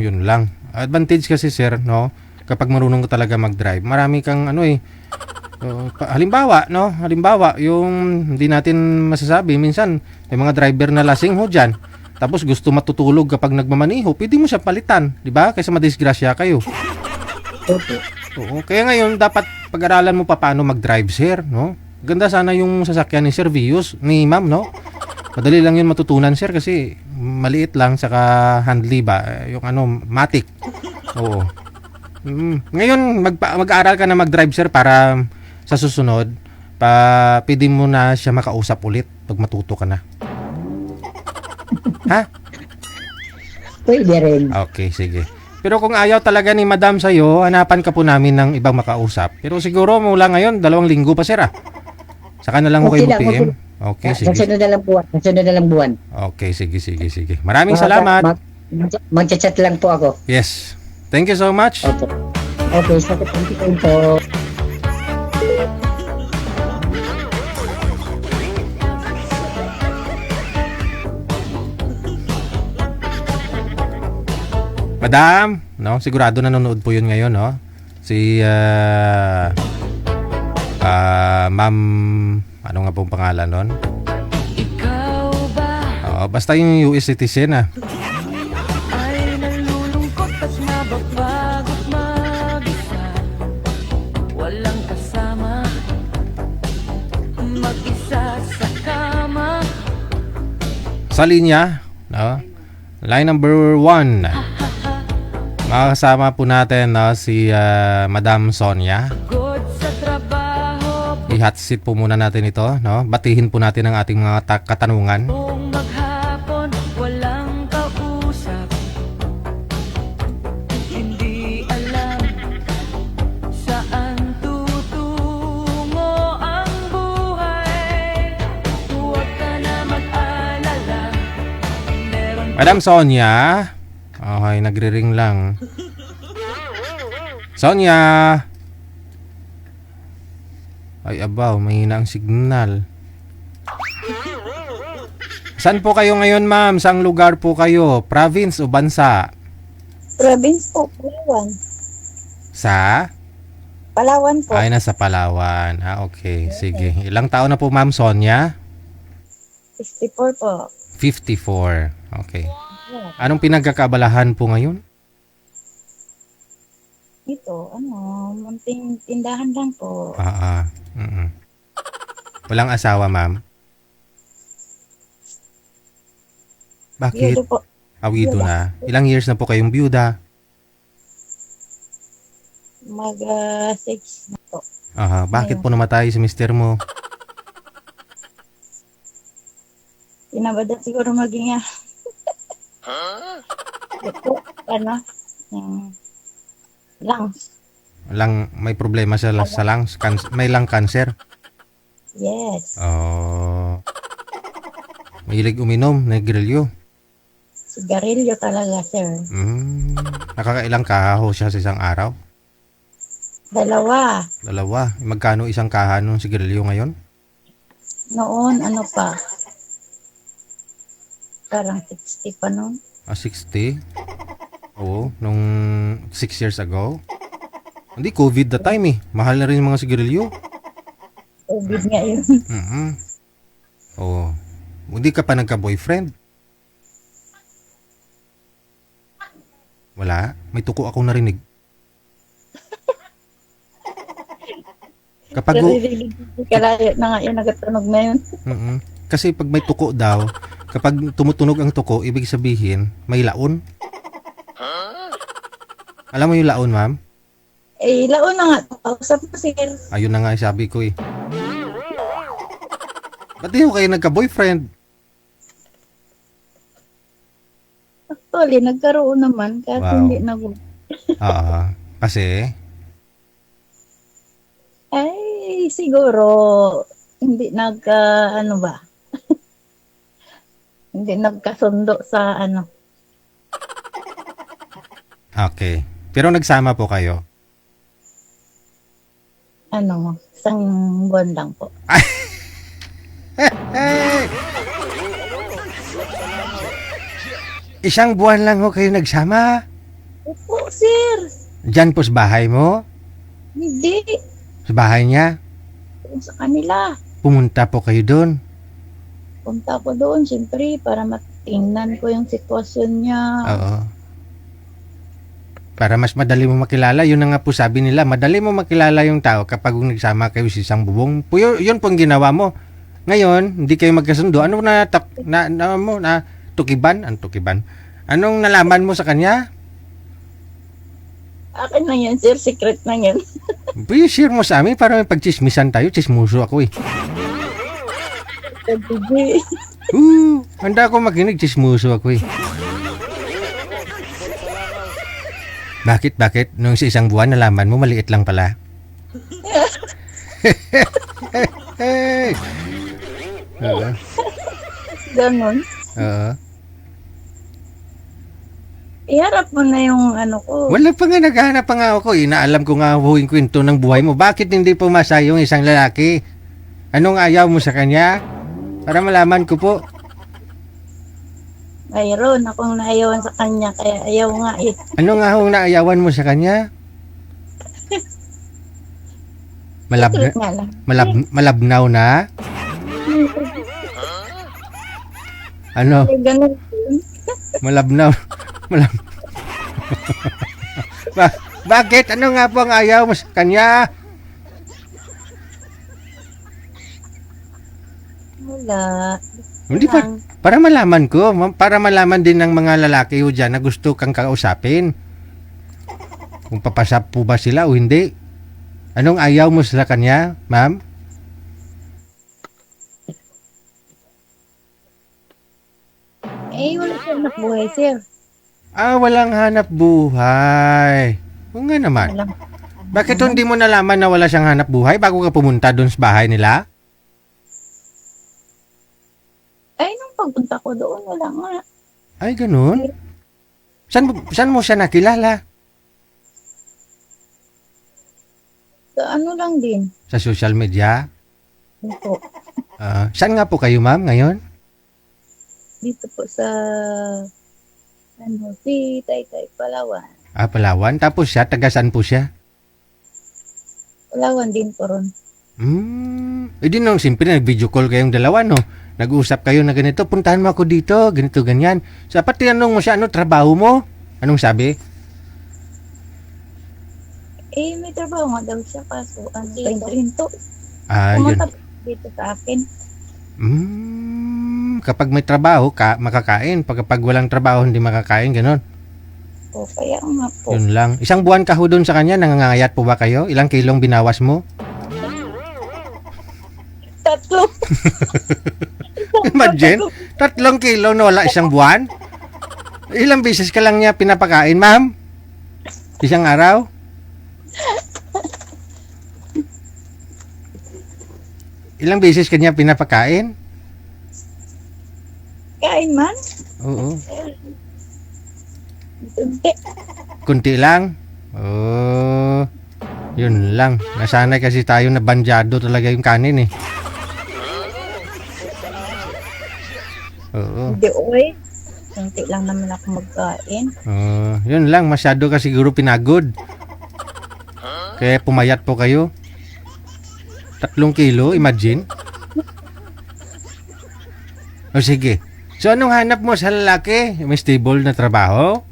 Yun lang. Advantage kasi, sir, no? Kapag marunong ka talaga mag-drive, marami kang halimbawa, no? Halimbawa, yung hindi natin masasabi, minsan may mga driver na lasing ho dyan. Tapos gusto matutulog kapag nagmamaniho, pwede mo siya palitan, di ba? Kaysa madisgrasya kayo. Kaya ngayon, dapat pag-aralan mo pa paano mag-drive, sir, no? Ganda sana yung sasakyan ni Sir Vios, ni ma'am, no? Madali lang yun matutunan, sir, kasi maliit lang, saka handly ba, yung matic. Ngayon, mag-aaral ka na mag-drive, sir, para sa susunod, pwede mo na siya makausap ulit pag matuto ka na. Ha? Pwede rin. Okay, sige. Pero kung ayaw talaga ni madam sa'yo, hanapan ka po namin ng ibang makausap. Pero siguro mula ngayon, 2 linggo pa, sir, Saka na lang kayo PM. Okay, sige. Sa sunod na lang buwan. Okay, sige. Maraming salamat. Mag-chat lang po ako. Yes. Thank you so much. Okay, thank you po. Madam, no? Sigurado nanonood po yun ngayon, no? Si Ma'am, ano nga pong pangalan nun? Ikaw ba Oo, basta yung US citizen, ay nalulungkot at nababagot mag-isa? Walang kasama, mag-isa sa kama. Sa linya, no? Line number 1. Makakasama po natin, no, si Madam Sonia. Good sa trabaho, I-hot seat po muna natin ito, no? Batihin po natin ang ating mga katanungan. buong maghapon, walang kausap. Hindi alam saan tutungo ang buhay. Huwag ka na mag-alala, meron Madam Sonia. Okay, nagre-ring lang. Sonia. Ay, abaw, mahina ang signal. Saan po kayo ngayon, ma'am? Saang lugar po kayo? Province o bansa? Province po, Palawan. Sa? Palawan po. Ay, nasa Palawan. Ah, okay. Sige. Ilang taon na po, ma'am Sonia? 64 po. 54. Okay. Anong pinagkakabalahan po ngayon? Ito, munting tindahan lang po. Walang asawa, ma'am? Bakit? Yudo po. Awido na. Ilang years na po kayong byuda? Mag 6 na po. Bakit po namatay si mister mo? Tinabada siguro maging ito, lungs. May problema sa lungs? May lung cancer? Yes. Mahilig uminom, nagrilyo. Sigarilyo talaga, sir. Nakakailang kaho siya sa isang araw? 2. 2. Magkano isang kaha ng sigarilyo ngayon? Noon, parang 60 pa noon. 60? Oo, nung 6 years ago. Hindi, COVID the time eh. Mahal na rin yung mga sigarilyo. COVID nga yun. Oo. Hindi ka pa nagka-boyfriend? Wala? May tuko akong narinig. Kapag... Naririnig ko kalayo na nga yun, nagatunog na yun. Kasi pag may tuko daw, kapag tumutunog ang tuko, ibig sabihin, may laon. Alam mo yung laon, ma'am? Laon na nga. Kausap mo, sir. Ayun na nga sabi ko eh. Ba't di ko kayo nagka-boyfriend? Actually, nagkaroon naman. Kahit Wow. hindi nag... Kasi, Ay, siguro, hindi hindi nagkasundo sa okay. Pero nagsama po kayo? isang buwan lang po. Isang buwan lang ho kayo nagsama? Opo, sir. Diyan po sa bahay mo? Hindi. Sa bahay niya? Kung sa kanila. Pumunta po kayo doon? Punta ko doon, siyempre, para matingnan ko yung sitwasyon niya. Oo. Para mas madali mo makilala, yun na nga po sabi nila, madali mo makilala yung tao kapag nagsama kayo sa isang bubong. Yun po ang ginawa mo. Ngayon, hindi kayo magkasundo. Ano na tukiban? Ang tukiban? Anong nalaman mo sa kanya? Akin lang yan, sir. Secret lang yan. Share mo sa amin para may pagchismisan tayo. Chismoso ako eh. Hindi. Handa ako makinig. Chismoso ako eh. Bakit? Nung sa isang buwan nalaman mo, maliit lang pala. Oo. Ganon. Oo. Iharap mo na yung ko. Wala pa nga, naghahanap pa nga ako. Inaalam ko nga huwing kwento ng buhay mo. Bakit hindi pumasa yung isang lalaki? Anong ayaw mo sa kanya? Para malaman ko po. Mayroon akong naayawan sa kanya, kaya ayaw nga eh. Ano nga hong naayawan mo sa kanya? Secret nga lang. Malabnaw na? Ano? Ay, ganun. Malabnaw. Malab... Bakit? Ano nga po ang ayaw mo sa kanya? Wala. Hindi pa. Para malaman ko. Para malaman din ng mga lalaki o dyan na gusto kang kausapin. Kung papasap po ba sila o hindi. Anong ayaw mo sa kanya, ma'am? Eh, wala siya nabuhay, sir. Walang hanap buhay. Oo nga naman. Walang. Bakit hindi mo nalaman na wala siyang hanap buhay bago ka pumunta doon sa bahay nila? Ay, nung pagpunta ko doon, wala nga. Ay, ganun? Saan mo siya nakilala? Sa ano lang din. Sa social media? Ito. Saan nga po kayo, ma'am, ngayon? Dito po sa si Taytay, Palawan. Palawan. Tapos siya, taga saan po siya? Palawan din po ron. Di nung simple, nag-video call kayong dalawa, no? Nag-uusap kayo na ganito, puntahan mo ako dito, ganito, ganyan. Sapat tinanong mo siya, ano trabaho mo? Anong sabi? Eh, may trabaho nga daw siya, kaso ang rinto. Yun. Pumunta dito sa akin. Kapag may trabaho, makakain. Kapag walang trabaho, hindi makakain, ganun. O, kaya nga po. Yun lang. Isang buwan ka ho doon sa kanya, nangangayat po ba kayo? Ilang kilong binawas mo? 3. Imagine, 3 kilo na wala isang buwan? Ilang beses ka lang niya pinapakain, ma'am? Isang araw? Ilang beses ka niya pinapakain? Kain man. Oo. Tunti. Kunti lang? Yun lang. Nasanay kasi tayo na banjado talaga yung kanin eh. Oo. Hindi, oy. Tunti lang naman ako magkain. Yun lang. Masyado ka siguro pinagod. Kaya pumayat po kayo. 3 kilo, imagine. Sige. So, anong hanap mo sa lalaki? May stable na trabaho?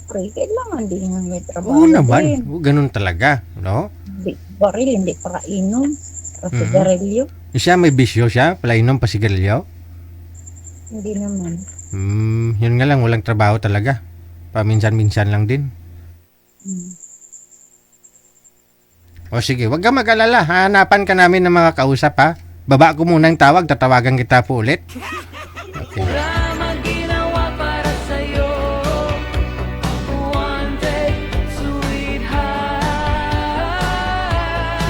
Pre, kailangan din nga may trabaho. Oo naman. din. Ganun talaga. No? Hindi baril, hindi para inom. Para sigarilyo. Siya may bisyo siya? Palainom pa sigarilyo? Hindi naman. Yun nga lang. Walang trabaho talaga. Paminsan-minsan lang din. O sige, wag ka mag-alala. Hanapan ka namin ng mga kausap ha. Baba ko muna yung tawag, tatawagan kita po ulit. Okay. Drama ginawa para sa'yo. One day, sweetheart.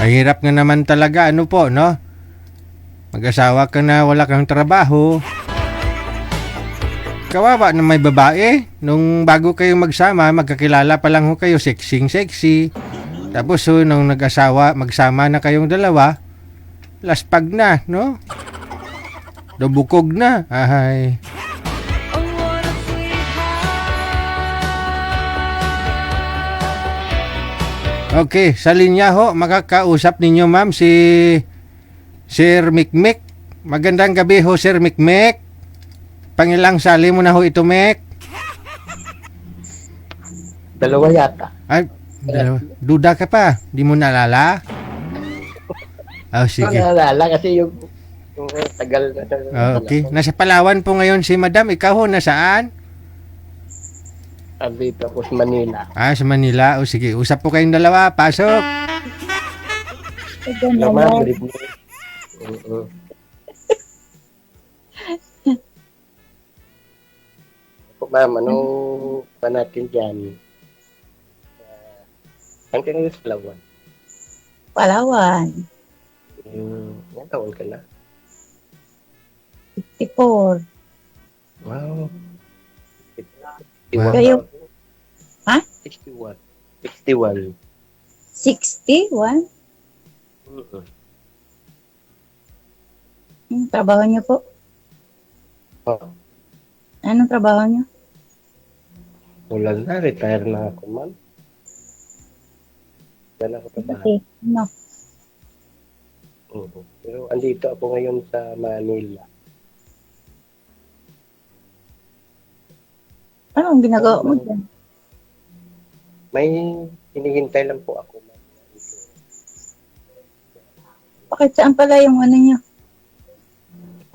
Mahirap nga naman talaga, ano po, no? Mag-asawa ka na, wala kang trabaho. Kawawa na may babae. Nung bago kayo magsama, magkakilala pa lang ho kayo, sexy. Tapos nung magsama na kayong dalawa, laspag na, no? Bukog na. Ay. Oh, what a sweetheart. Okay, sa linya ho, makakausap ninyo ma'am si Sir Mikmik. Magandang gabi ho, Sir Mikmik. Pangilang sali mo na ho ito, Mek? Dalawa yata. Ay, duda ka pa. Di mo naalala? Sige. Naalala kasi yung tagal na. Okay. Nasa Palawan po ngayon si Madam. Ikaw ho, nasaan? Dito ako sa Manila. Sa Manila. Sige, usap po kayong dalawa. Pasok. Naman, good evening. Ma'am, anong pa natin dyan? Ang kanina sa Palawan. Palawan. Yan taon ka na? 54. Wow. Kayo? Ha? 61. 61. 61? Trabaho niyo po? Oh, Anong trabaho niyo? wala na, retire na ako, ma'am. Wala na ako trabaho. Okay. No. Pero andito ako ngayon sa Manila. Anong ginagawa mo dyan? May hinihintay lang po ako, ma'am. Bakit saan pala yung ano niyo?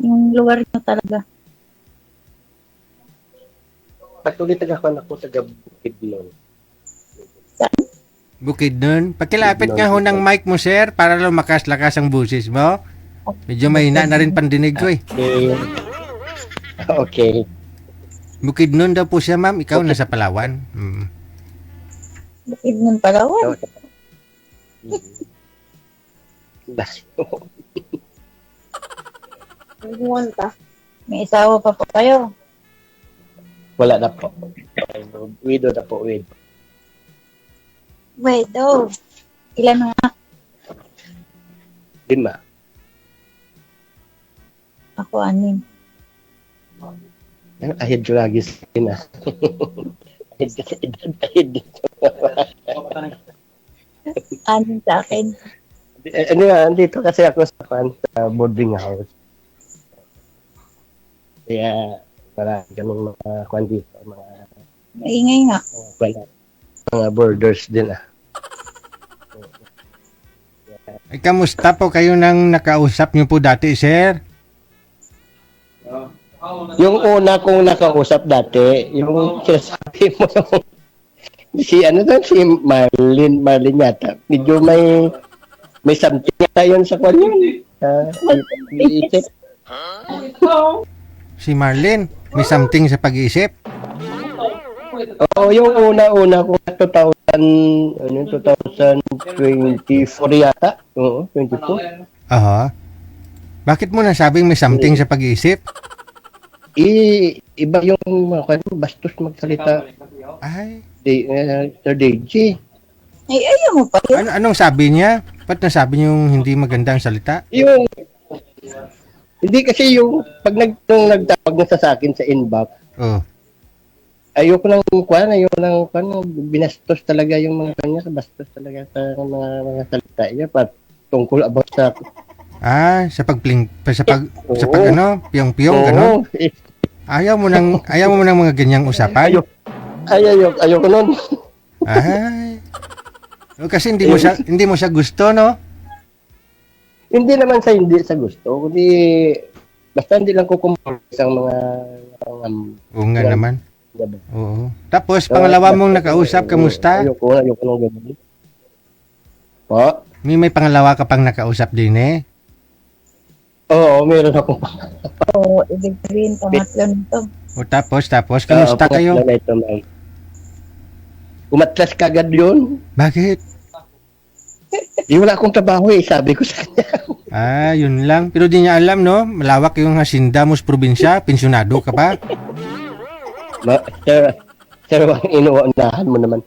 Yung lugar niyo talaga. Patuloy tagakan ako sa Bukidnon. Bukidnon. Pakilapit nga ho ng mic mo, sir, para lumakas-lakas ang busis mo. Medyo mahina na rin pandinig ko eh. Okay. Okay. Bukidnon daw po siya, ma'am. Ikaw nasa Palawan. Bukid ng Palawan. May isawa pa po kayo. Wala na po. Widow na po, widow. Wait, oh. Ilan nga? 5. Ako, 6. Ahid ko lagi sa akin, ah. Ahid ka sa edad, ahid dito. 6 sa akin. Ano nga, andito kasi ako sa boarding house. Kaya, marami kaming mga kwan dito, Maingay nga. mga borders din, ah. Ay, kamusta po kayo nang nakausap niyo po dati, sir? Yung una kong nakausap dati, yung sinasabi mo si Marlene yata. Medyo may something yata yun sa kwan yun. Iisip. Si Marlene, may something sa pag-iisip. Oo, yung una kong 2024 yata. Oo, 24. Aha. Bakit mo nasabing may something sa pag-iisip? Iba yung mga bastos magsalita. Ay, Sir DJ. Ay, ayaw mo pa yun. anong sabi niya? Ba't nasabi niyong hindi magandang salita? Yung hindi kasi yung nung nagtawag na sa akin sa inbox, Oh. ayoko nang binastos talaga yung mga kanya, bastos talaga sa mga salita niya tungkol about sa Sa pag ano, piyong-piyong Oo, gano'n. Ayaw mo nang mga ganyang usapan? ayoko nun. Ay. Kasi hindi mo siya gusto, no? Hindi naman hindi sa gusto, kundi basta hindi lang ko sa mga Oo nga Yan. naman. Oo. Tapos, pangalawa mong nakausap, kamusta? Ayoko nang gano'n. Po? May pangalawa ka pang nakausap din eh. Oo, meron akong Oo, ibig sabihin, pangatlo nito. O tapos, kamusta kayo? Umatras kagad yun. Bakit? Wala akong trabaho sabi ko sa kanya. Yun lang. Pero di niya alam, no? Malawak yung hasinda mo sa probinsya. Pensyonado ka pa. Sir, ang inuunahan mo naman.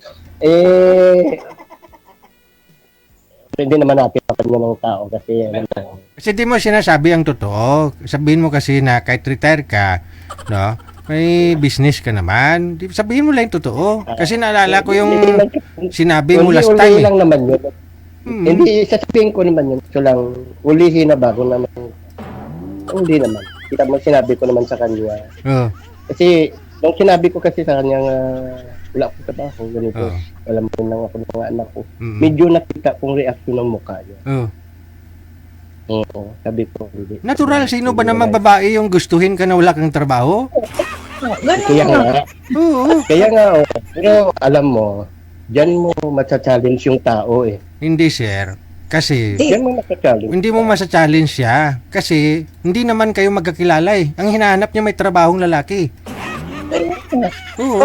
Hindi naman natin pa kanya ng tao kasi Kasi di mo sinasabi ang totoo. Sabihin mo kasi na kahit retire ka, no? May business ka naman. Sabihin mo lang yung totoo. Kasi naalala ko yung sinabi mo last time. Uli lang naman yun. Hindi, sasabihin ko naman yun. So lang, ulihin na bago naman. Uli naman. Kita mo, sinabi ko naman sa kanya. Kasi, nung sinabi ko kasi sa kanya wala akong trabaho, ganito. Alam mo lang ako ng mga anak ko. Medyo nakita kong reaksyon ng mukha niya. Oo, sabi ko. Hindi. Natural, sino ba namang babae yung gustuhin ka na wala kang trabaho? Kaya nga. Oo. Kaya nga, pero alam mo, diyan mo matcha-challenge yung tao eh. Hindi, sir. Kasi, Diyan mo matcha-challenge. hindi mo masa-challenge siya. Kasi, hindi naman kayo magkakilala eh. Ang hinahanap niya may trabahong lalaki. Oo.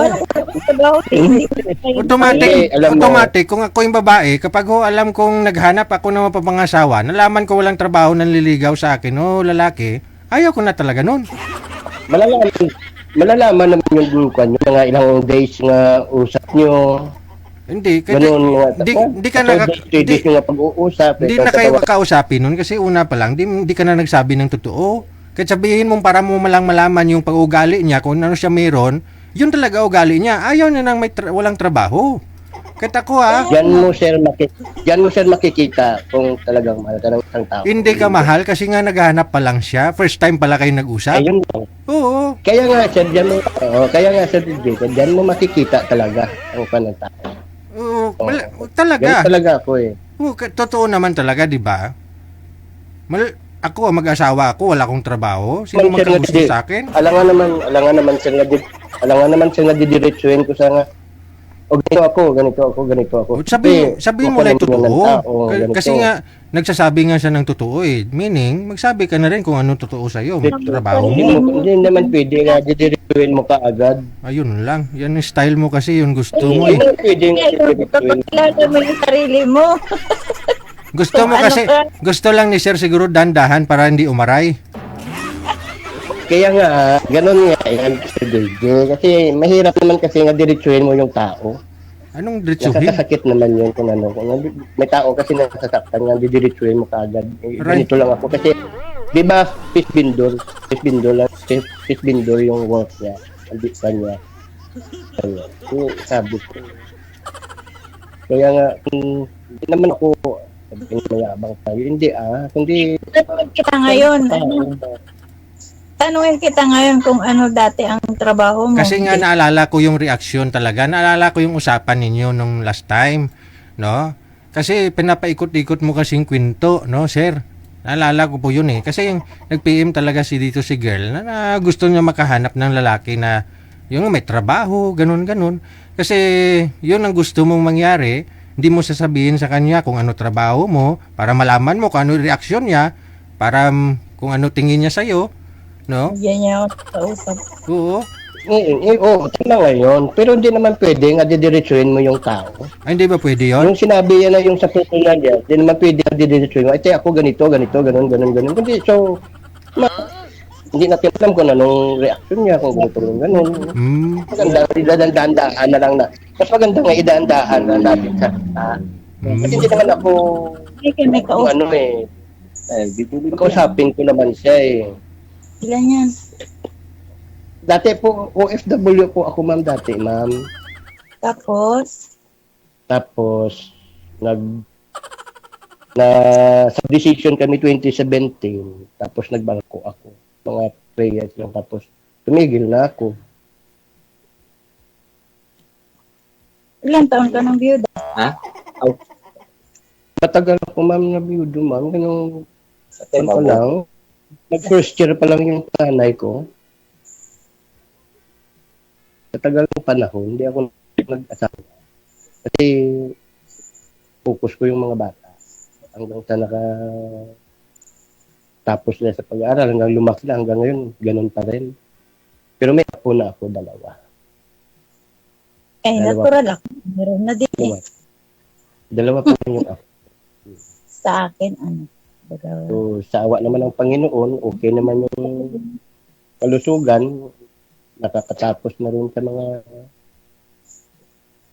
Automatic, kung ako yung babae, kapag alam kong naghanap ako ng mapapangasawa, nalaman ko walang trabaho nang liligaw sa akin o lalaki, ayaw ko na talaga nun. Malalaman naman yung grupo nyo, mga ilang days nga usap nyo. Hindi, kasi Ganun hindi ka na pag-uusap. Hindi na kayo kakausapin nun kasi una pa lang, di ka na nagsabi ng totoo. Kahit sabihin mo para mo malang malaman yung pag-ugali niya, kung ano siya meron, yun talaga ugali niya. Ayaw niya nang walang trabaho. Kahit ako Diyan mo sir makikita kung talagang mahal ka ng isang tao. hindi ka mahal kasi nga naghahanap pa lang siya. First time pala kayo nag-usap. Ayun lang. Oo. Kaya nga sir, diyan mo makikita talaga ang ng tao. Oo. Oo. Wala- talaga. Ganun talaga ako eh. Oo, totoo naman talaga, di ba? Ako, mag-asawa ako, wala akong trabaho. Sino Ma'am, sir, magkagusto hindi. sa akin? Alangan naman sir nga didiretsuhin ko sa nga. O ganito ako. Sabi mo lang totoo. Kasi nga, nga, nagsasabi nga siya ng totoo eh. Meaning, magsabi ka na rin kung anong totoo sa'yo. Trabaho mo. hindi naman pwede nga didiretsuhin mo ka agad. Ayun lang. Yan yung style mo kasi, yun gusto mo eh. Hindi naman pwede nga didiretsuhin. Kakilala mo yung sarili mo. Gusto mo Ano kasi, ka? gusto lang ni Sir siguro dandahan para hindi umaray. Kaya nga, ganun nga yan, Sir DJ. Kasi mahirap naman kasi nga diretsuhin mo yung tao. Anong diretsuhin? Nakakasakit naman yun kung ano. May tao kasi nasasaktan nga, didiretsuhin mo kaagad. Right. Ganito lang ako. Kasi, di ba, fish bindor yung work niya. Hindi pa niya. Ano, yung sabi ko. Kaya nga, hindi naman ako sabihin mayabang tayo. Hindi kundi Tanungin kita ngayon. Tanungin kita ngayon kung ano dati ang trabaho mo. Kasi nga naalala ko yung reaksyon talaga. Naalala ko yung usapan ninyo nung last time, no? Kasi pinapaikot-ikot mo kasing kwento, no, sir? Naalala ko po yun eh. Kasi yung nag-PM talaga si girl na gusto niya makahanap ng lalaki na yung may trabaho, ganun-ganun. Kasi yun ang gusto mong mangyari. Hindi mo sasabihin sa kanya kung ano trabaho mo para malaman mo kung ano reaksyon niya, para kung ano tingin niya sa'yo, no? Yan niya ako kausap. Oo. oo, tama ngayon. Pero hindi naman pwede nga didiretsuhin mo yung tao. Ay, hindi ba pwede yun? Yung sinabi yan na yung sa personal niya, hindi naman pwede nga didiretsuhin mo. Ate, ako ganito, ganun. Hindi, so, hindi natin alam kung anong reaksyon niya, kung ganun. Maganda, idaan-dahan na lang na. Mas maganda nga idaan-dahan na natin sa kasi hindi naman ako, Hindi kami kung kausap. ano kausapin ko naman siya eh. Ilan yan? Dati po, OFW po ako ma'am dati, ma'am. Tapos, Tapos, subdecision kami 2017. Tapos nagbangko ako. Mga 3 years lang. Tapos, tumigil na ako. ilang taon ka ng biyuda? Matagal ako ma'am na biyudo ma'am. Ganun, ano lang. Nag-first year pa lang yung tanay ko. Sa tagal ng panahon, hindi ako nag-asawa. Kasi, focus ko yung mga bata. Hanggang sa tapos na sa pag-aaral, hanggang lumaki na, hanggang ngayon, ganun pa rin. Pero may apo na ako, 2. Natural ako. Meron na din eh. 2 po yung apo. Sa akin, ano. Baga, So, sa awa naman ng Panginoon, okay naman yung kalusugan. Nakakatapos na rin sa mga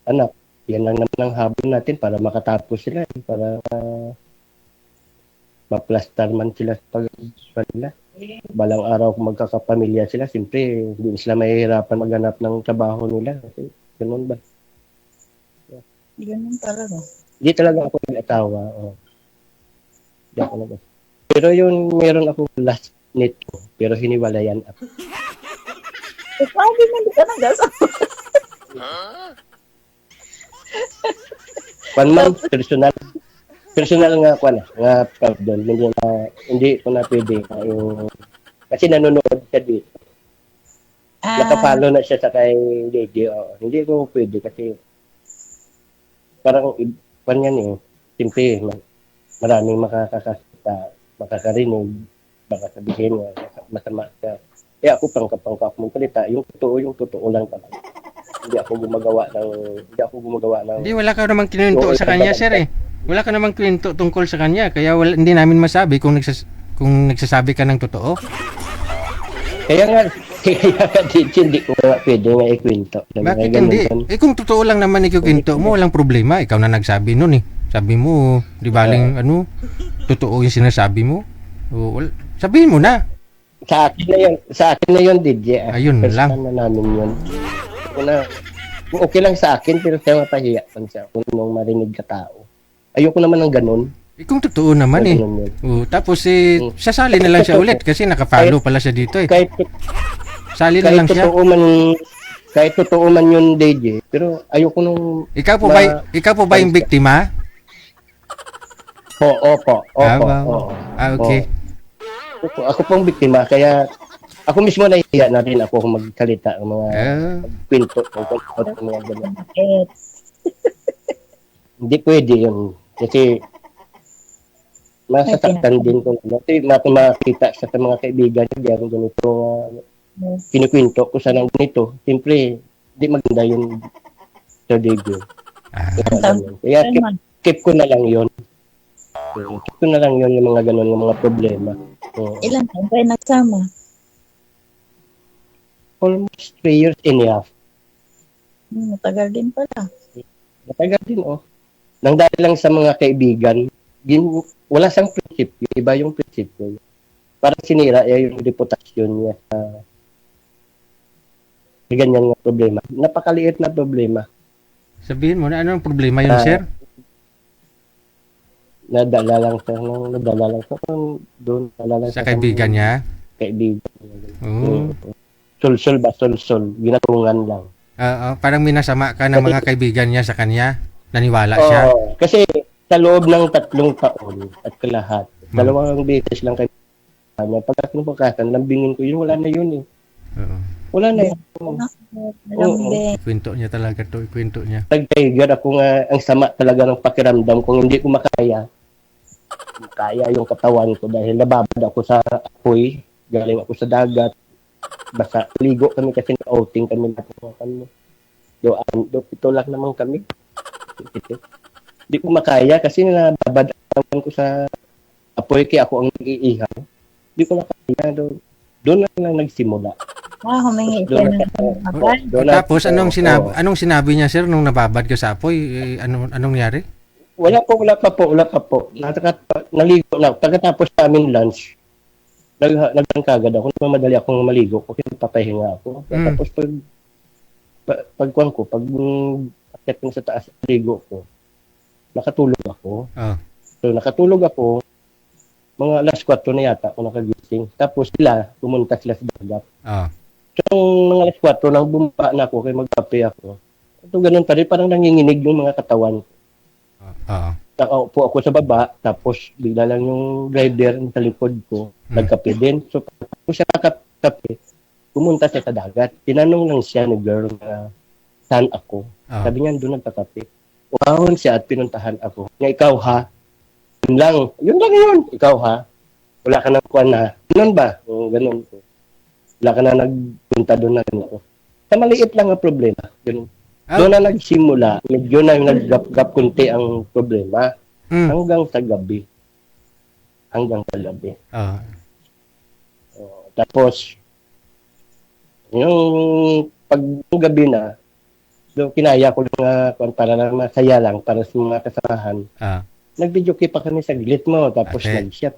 anak. Yan lang naman ang habol natin para makatapos sila. Para maplastar man sila sa pag-aaral nila. Balang araw kung magkakapamilya sila, siyempre, hindi sila mahihirapan maghanap ng trabaho nila. Kasi, ganun ba? ganun talaga. Hindi talaga ako nag-atawa. Hindi ako nag Pero yun, meron ako last net ko. Pero hiniwalayan ako. Eh, paano hindi ka nag-asawa? Ma'am, personal nga ako nga doon. Hindi ko na pwede. Kasi nanonood siya dito. Nakapalo na siya sa kay DJ. Hindi ko pwede kasi parang yan eh. Simple, maraming makakarinig. Baka sabihin masama siya. Ako pangkap mong salita. Yung totoo lang talaga. Hindi ako gumagawa ng Hindi, wala ka namang kinuwento sa kanya, sir eh. Wala ka namang kinuwento tungkol sa kanya. Kaya hindi namin masabi kung nagsasabi ka ng totoo. Kaya nga hindi ko nga pwede nga ikwento. Bakit hindi? Kung totoo lang naman ikikwento mo, walang problema. Ikaw na nagsabi nun eh. Sabi mo, di baling totoo yung sinasabi mo. Sabihin mo na. Sa akin na yun, DJ. Ayun First lang. time na namin yun. Okay lang sa akin, pero siya mapahiya pa siya kung nung marinig ka tao. Ayoko naman ng ganun. Kung totoo naman eh. Ganun yun. Tapos sasali na lang siya ulit kasi naka-follow pala siya dito eh. Kahit, Sali na lang siya. kahit totoo man yun, DJ, pero ayoko nung... Ikaw po ba yung biktima? Opo. Okay. Ako pong biktima, kaya ako mismo nahihiya na rin ako kung magkalita ng mga kwento ng mga ganyan. Bakit? Hindi pwede yun. Kasi masasaktan din ko. Kasi makita sa mga kaibigan niya, ganito kinukwento ko sa nang ganito. Siyempre, hindi maganda yun sa video. Kaya keep ko na lang yun. Keep ko na lang yun yung mga ganun, yung mga problema. Ilan taon kayo nagsama? Almost 3 years and a half. Matagal din pala. Matagal din, Nang dahil lang sa mga kaibigan, wala siyang prinsipyo. Iba yung prinsipyo. Parang sinira yung reputasyon niya sa ganyan nga problema. Napakaliit na problema. Sabihin mo na ano ang problema yun, sir? Nadala lang sa doon. Sa kaibigan niya? Kaibigan. Oo. Sulsol. Ginatungan lang. Parang minasama ka ng mga kaibigan niya sa kanya. Naniwala siya. Oo. Kasi sa loob ng 3 taon at kalahat, 2 beses lang kami. Pagka kinupukasan, lambingin ko yun, wala na yun eh. Oo. Wala na yun. Malambing. Kwento niya talaga to, kwento niya. Nag-tiger ako nga, ang sama talaga ng pakiramdam kung hindi ko makaya yung katawan ko dahil nababad ako sa apoy, galing ako sa dagat, basta ligo kami kasi outing kami ito lang naman kami. Hindi ko makaya kasi nababad ko sa apoy kaya ako ang nag-iihaw. Hindi ko makaya. Doon lang nagsimula. Humingi siya ng abad. Tapos anong sinabi niya, sir, nung nababad ka sa apoy? Anong nangyari? Wala pa po. Naligo na. Pagkatapos namin lunch, nagkagad ako. Madali akong maligo kasi papahinga ako. Tapos pag akit ko sa taas, ligo ko, nakatulog ako. So nakatulog ako, mga alas 4 na yata ako nakagising. Tapos pumunta sila sa dagat. So, mga alas 4, nang bumaba na ako, kaya magkape ako. Ito ganun pa rin, parang nanginginig yung mga katawan. Nakaupo ako sa baba, tapos bigla lang yung driver sa likod ko, nagkape din. So, kung siya nakakape, pumunta siya sa dagat. Tinanong lang siya ni girl na saan ako. Sabi niya, doon nagkakape. Umahon siya at pinuntahan ako. Nga, ikaw ha? Yun lang. Ikaw ha? Wala ka nang kuwan na. Ganun ba? Ganun. Wala ka na nagpunta doon na ganito. Sa maliit lang ang problema. Ganun. Doon na nagsimula. Medyo na nag-gap kunti ang problema. Hanggang sa gabi. Tapos, yung gabi na, kinaya ko lang para na masaya lang para sa mga kasamahan. Nag-video clip pa kami sa glit mo, tapos nag-shot.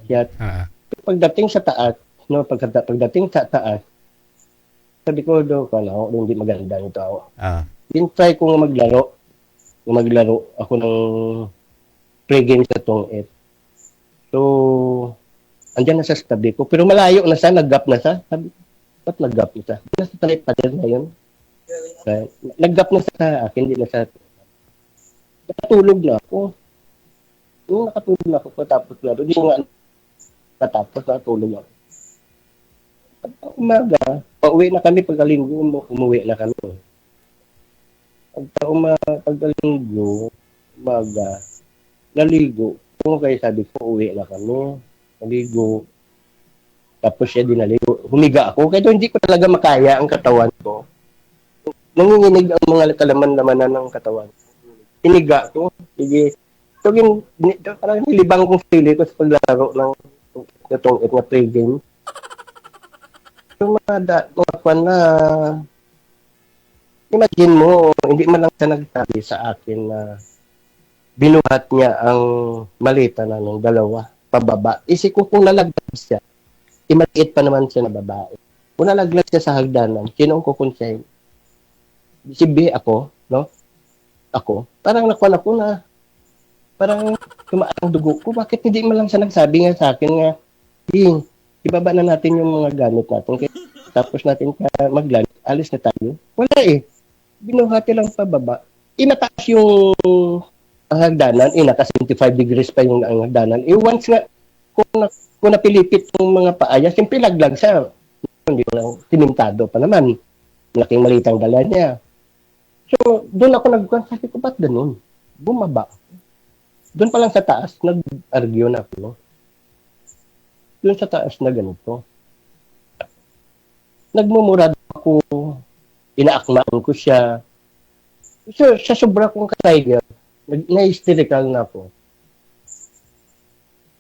Pagdating sa taas, pagdating sa taas, sabi ko hindi maganda nito ako. Try ko nga maglaro ako ng pre-game sa Tong-et. So, andyan na sa tabi ko, pero malayo na siya, nag-gap na siya. Sabi, ba't nag-gap na siya? Nasa talit na yun. Nag-gap na sa akin, hindi na sa... Nakatulog na ako. Nung nakatulog na ako, patapos na. Hindi ko nga natapos, nakatulog ako. Pag umaga, pauwi na kami pagkalinggo, umuwi na kami. Pagkalinggo, umaga, naligo. Kung kayo sabi ko, uwi na kami. Naligo. Tapos siya din naligo. Humiga ako. Kaya hindi ko talaga makaya ang katawan ko. Nanginginig ang mga kalaman-lamanan ng katawan. Iniga ko. Sige. Parang nilibang kong sili ko sa paglaro ng itong na pre-game. Yung mga kwan na imagine mo, hindi man lang siya nagsabi sa akin na binuhat niya ang malita na ng 2 pababa. Isip ko kung nalagdag siya, Maliit pa naman siya na babae. Kung nalaglag siya sa hagdanan, sino ang kukonsahin? Si B ako, no? Ako. Parang nakuha ko na, parang tumaan ang dugo ko. Bakit hindi mo lang siya nagsabi nga sa akin nga, Ding, ibaba na natin yung mga gamit natin. Kaya, tapos natin maglan, alis na tayo. Wala eh. Binuhati lang pababa. Inataas yung ang hagdanan, naka 75 degrees pa yung ang hagdanan. Once nga, kung napilipit yung mga paaya, siyempre laglag siya. Hindi ko lang tinintado pa naman. Laking malitang dala niya. So, doon ako nagkuhan. Sabi ko, ba't ganun? Bumaba. Doon pa lang sa taas, nag-argue na ako. No? Doon sa taas na ganito. Nagmumurad ako. Inaakmaan ko siya. So, sa sobra kong ka-tiger, na-hysterical na ako.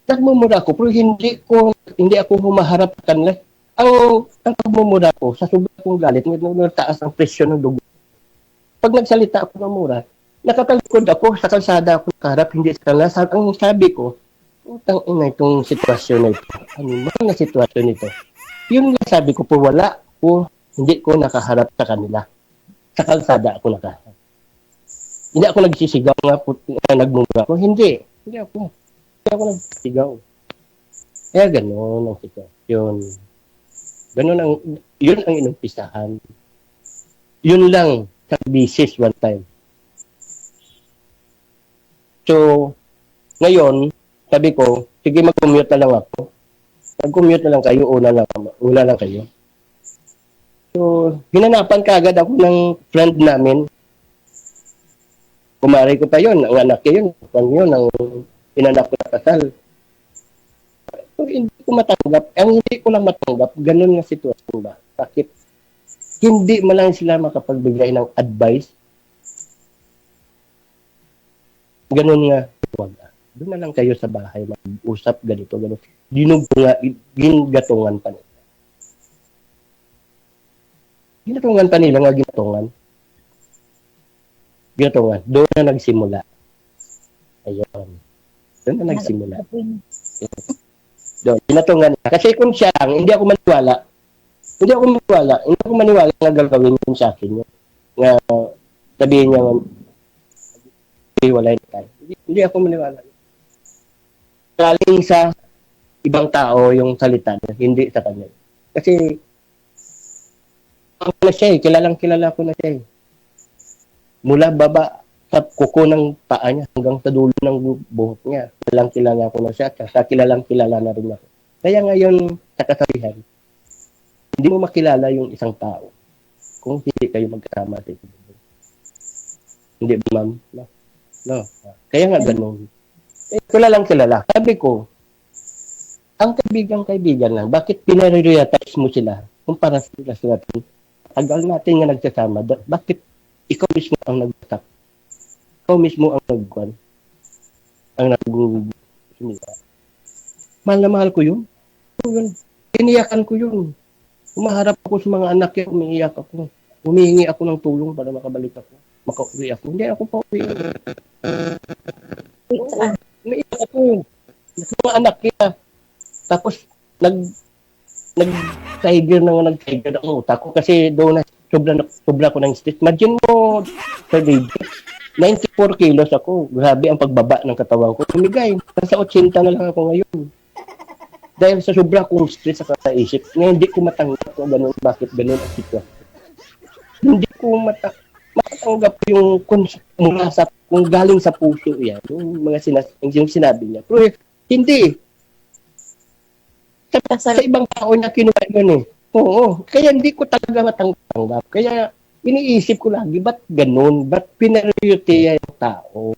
Nagmumura ako, pero hindi ako humaharap sa kanila. Ang pagmumura ko, sa sobra kong galit, nagtaas ang presyon ng dugo. Pag nagsalita ako ng mura, nakatalikod ako, sa kalsada ako nakaharap, hindi sa kanila. Ang sabi ko, utang ina itong sitwasyon na ito. Ano man na sitwasyon ito? Yun nga sabi ko po, wala po, hindi ko nakaharap sa kanila. Sa kalsada ako nakaharap. Hindi ako nagsisigaw nga po, nagmumura ako. Hindi ako nagsisigaw. Kaya gano'n ang sitwasyon. Yun ang inumpisahan. Yun lang sa bisis one time. So, ngayon, sabi ko, sige mag-commute na lang ako. Mag-commute na lang kayo, una lang kayo. So, hinanapan kaagad ako ng friend namin. Kumari ko pa yun, ang anak niya yun, ang inanak ko na kasal. So, hindi ko matanggap. Ang hindi ko lang matanggap, ganun nga sitwasyon ba? Bakit? Hindi mo lang sila makapagbigay ng advice. Ganun nga, wag. Doon na lang kayo sa bahay, mag-usap, ganito. Ginatungan pa nila. Ginatungan pa nila nga ginatungan. Doon na nagsimula. Ayun. Doon na nagsimula. Doon, ginatungan na. Kasi kung siya lang, hindi ako maniwala nga gagawin yun sa akin. Nga, sabihin niya, wala na tayo. Hindi ako maniwala. Galing sa ibang tao yung salita niya, hindi sa kanya. Kasi, ako na siya kilala ko na siya Mula baba sa kuko ng paa niya hanggang sa dulo ng buhok niya. Kilala ko na siya, sa kilala na rin ako. Kaya ngayon, sa kasabihan, hindi mo makilala yung isang tao kung hindi kayo magkasama. Hindi ba, ma'am? No. Kaya nga ganun. Kilala. Sabi ko, ang kaibigan lang, bakit pinaririatize mo sila kumpara sila sa natin? Tagal natin nga nagsasama. Bakit ikaw mismo ang nag-attack? Ikaw mismo ang nag-guan? Mahal na mahal ko yun. Iniyakan ko yun. Umaharap ako sa mga anak niya, umiiyak ako. Humihingi ako ng tulong para makabalik ako. Makauwi ako. Hindi ako pa uwi. Umiiyak ako. Sa mga anak niya. Tapos, nag-tiger ang utak ko kasi doon na sobra ko ng stress. Imagine mo, Sir David, 94 kilos ako. Grabe ang pagbaba ng katawan ko. Tumigay. Nasa 80 na lang ako ngayon. Dahil sa sobra kong stress sa isip, ngayon hindi ko matanggap kung ganun, bakit ganun ang sitwasyon. Hindi ko matanggap yung kung galing sa puso yan, yung mga yung sinabi niya. Pero hindi. Sa ibang tao niya kinuha yun Oo. Kaya hindi ko talaga matanggap. Kaya iniisip ko lagi, ba't ganun? Ba't pinariyutiya yung tao?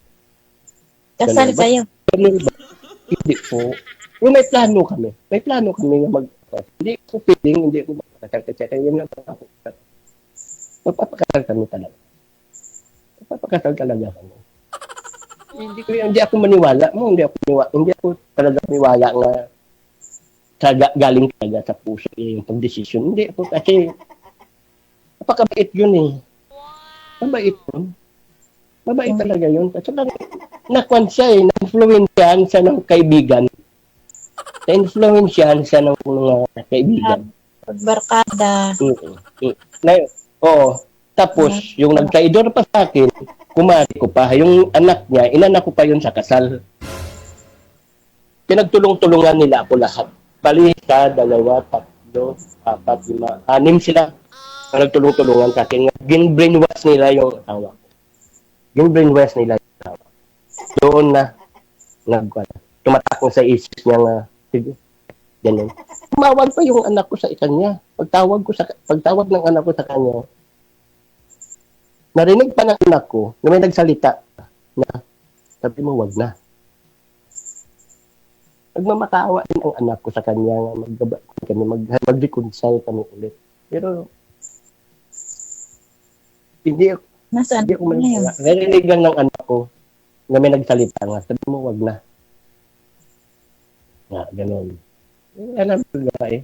Kasal kayo. Ganun ba? Hindi po. Pero may plano kami. Na hindi ko feeling, hindi ko magpapakasal. Yan lang ako. Magpapakasal kami talaga. Magpapakasal talaga kami. Hindi ako maniwala. Hindi ako talaga maniwala nga galing talaga sa puso yung pag-decision. Hindi ako kasi napakabait yun Mabait talaga yun. Kasi nakwan siya na-influensyahan siya ng kaibigan. Na-influensyahan siya ng mga kaibigan. Pagbarkada. Ngayon, oo. Tapos, yung nagkaidor pa sa akin, kumari ko pa. Yung anak niya, inanak ko pa yun sa kasal. Pinagtulong-tulungan nila ako lahat. Bali, isa, dalawa, tatlo, apat, lima, anim sila. Nagtulong-tulungan sa akin. Gin-brainwash nila yung asawa ko. Gin-brainwash nila yung asawa ko. Doon na, tumatak ko sa isip niya nga, sige, ganun. Tumawag pa yung anak ko sa kanya. Pagtawag ng anak ko sa kanya, narinig pa ng anak ko na may nagsalita na sabi mo, wag na. Nagmamakaawa din ang anak ko sa kanya nga mag-reconcile kami ulit. Pero hindi Nasaan ako na yun? narinig lang ng anak ko na may nagsalita nga. Sabi mo, wag na. Nga, ganun. Wala na magagawa eh.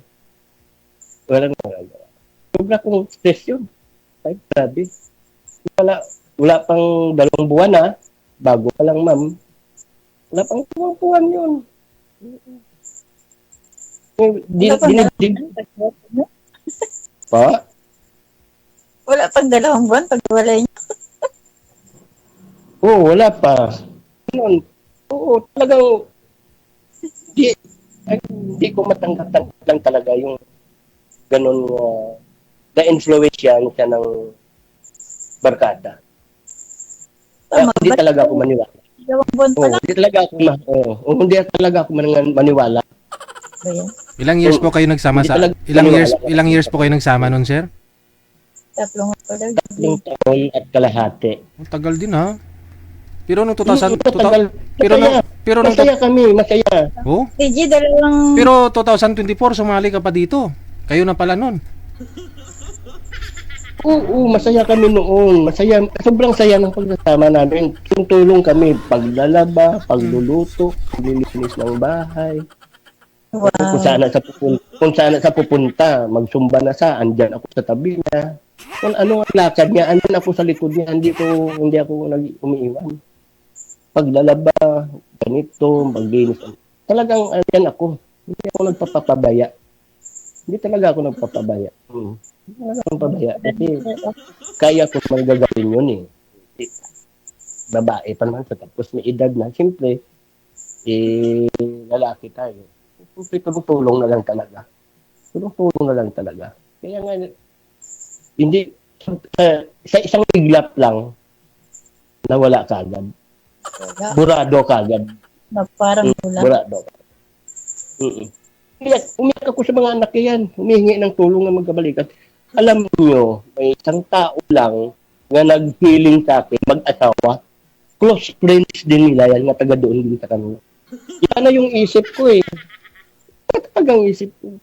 Wala na magagawa. Sobra kong stress yun. Ay, grabe. Wala pang 2 buwan na. Bago pa lang, ma'am. Wala pang 2 buwan yun. Pa? Wala pang 2 buwan pagwalay niya. Oo, wala pa. Ganun. Oo, talagang hindi ko matanggap lang talaga yung ganun na-influence siya ng barkada. Kaya Tama, hindi ba't talaga ako maniwala. 2 buwan pa Oo, lang hindi talaga ako hindi talaga ako maniwala. ba yan? Ilang years po kayo nagsama Hindi sa talaga ilang years po kayo nagsama nun, sir? 3 pa lang. 3 taon at kalahati. Ang tagal din ha. Pero nung 2000, Matagal. pero nung Masaya kami, masaya. oh, TG, 2 pero 2024 sumali ka pa dito. Kayo na pala nun. Oo, masaya kami noon. Masaya, sobrang saya ng pagsasama namin. Tulong kami, paglalaba, pagluluto, paglilinis ng bahay. Wow. Kung saan sa pupunta, magsumba na andyan ako sa tabi niya. Kung ano ang lakad niya, andyan ako sa likod niya, hindi ako umiiwan. Paglalaba, ganito, maglinis. Talagang andyan ako. Hindi ako nagpapabaya. Hindi talaga ako nagpapabaya. Hindi talaga ako nagpapabaya. Kasi kaya ko man gagawin yun eh. Babae pa naman sa tapos may edad na. Siyempre, lalaki tayo. Siyempre, tulong na lang talaga. Tulong na lang talaga. Kaya nga, hindi, sa isang iglap lang, nawala ka agad. Burado ka agad. Na parang wala. Burado ka. Kaya umiyak ako sa mga anak yan. Humihingi ng tulong na magkabalikan. Alam nyo, may isang tao lang na nag-healing sa akin, mag-asawa. Close friends din nila yan, na taga doon din sa kanila. Yan na yung isip ko eh. Talagang isip ko.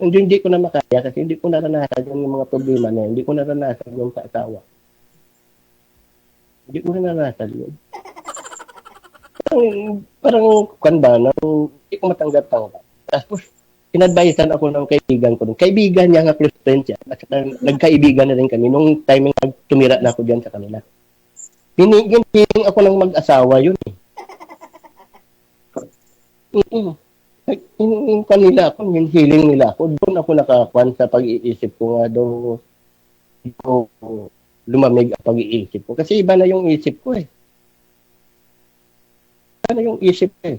Hindi ko na makaya kasi hindi ko naranasan yung mga problema na yun. Hindi ko naranasan yung sa-asawa. Hindi ko naranasan yun. Parang kan ba, hindi ko matanggap-tanggap. Tapos, inadvisean ako ng kaibigan ko. Kaibigan niya nga close friend siya. At saka, nagkaibigan na rin kami nung time na tumira na ako dyan sa kanila. Hining ako ng mag-asawa yun eh. Yung kanila ako, yung healing nila ako, doon ako nakakuan sa pag-iisip ko nga daw, ko lumamig ang pag-iisip ko. Kasi iba na yung isip ko eh. Iba na yung isip ko eh.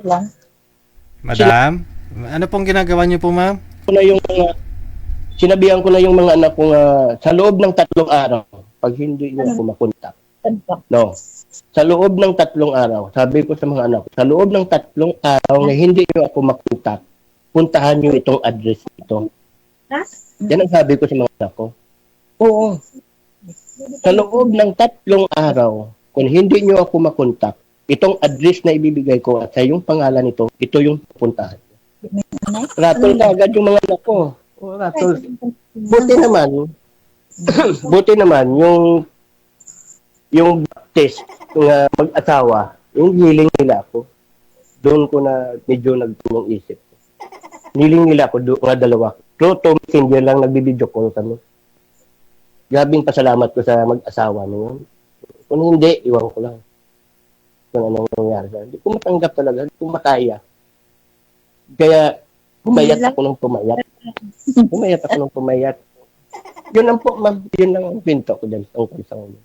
Lang. Madam, ano pong ginagawa niyo po, ma'am? Sinabihan ko na yung mga anak ko nga sa loob ng 3 araw, pag hindi niyo ako makontak. No. Sa loob ng 3 araw, sabi ko sa mga anak ko, sa loob ng 3 araw na hindi niyo ako makontak, puntahan niyo itong address ito. Yan ang sabi ko sa mga anak ko. Oo. Sa loob ng 3 araw, kung hindi niyo ako makontak, itong address na ibibigay ko at sa yung pangalan nito, ito yung pupuntahan. Ratol na agad yung mga anak ko. Ratol. Buti naman, yung test ng mag-asawa, yung healing nila ako, doon ko na medyo nagtumong isip. Healing nila ako nga 2. Through to messenger lang nagbibideo call kami. Grabing pasalamat ko sa mag-asawa na yun. Kung hindi, iwan ko lang. Kung anong nangyari. Hindi ko matanggap talaga. Hindi ko makaya. Kaya pumayat ako ng pumayat. Pumayat ako ng pumayat. Yun lang po, ma'am. Yun lang ang pinto ko dyan tungkol sa ulo.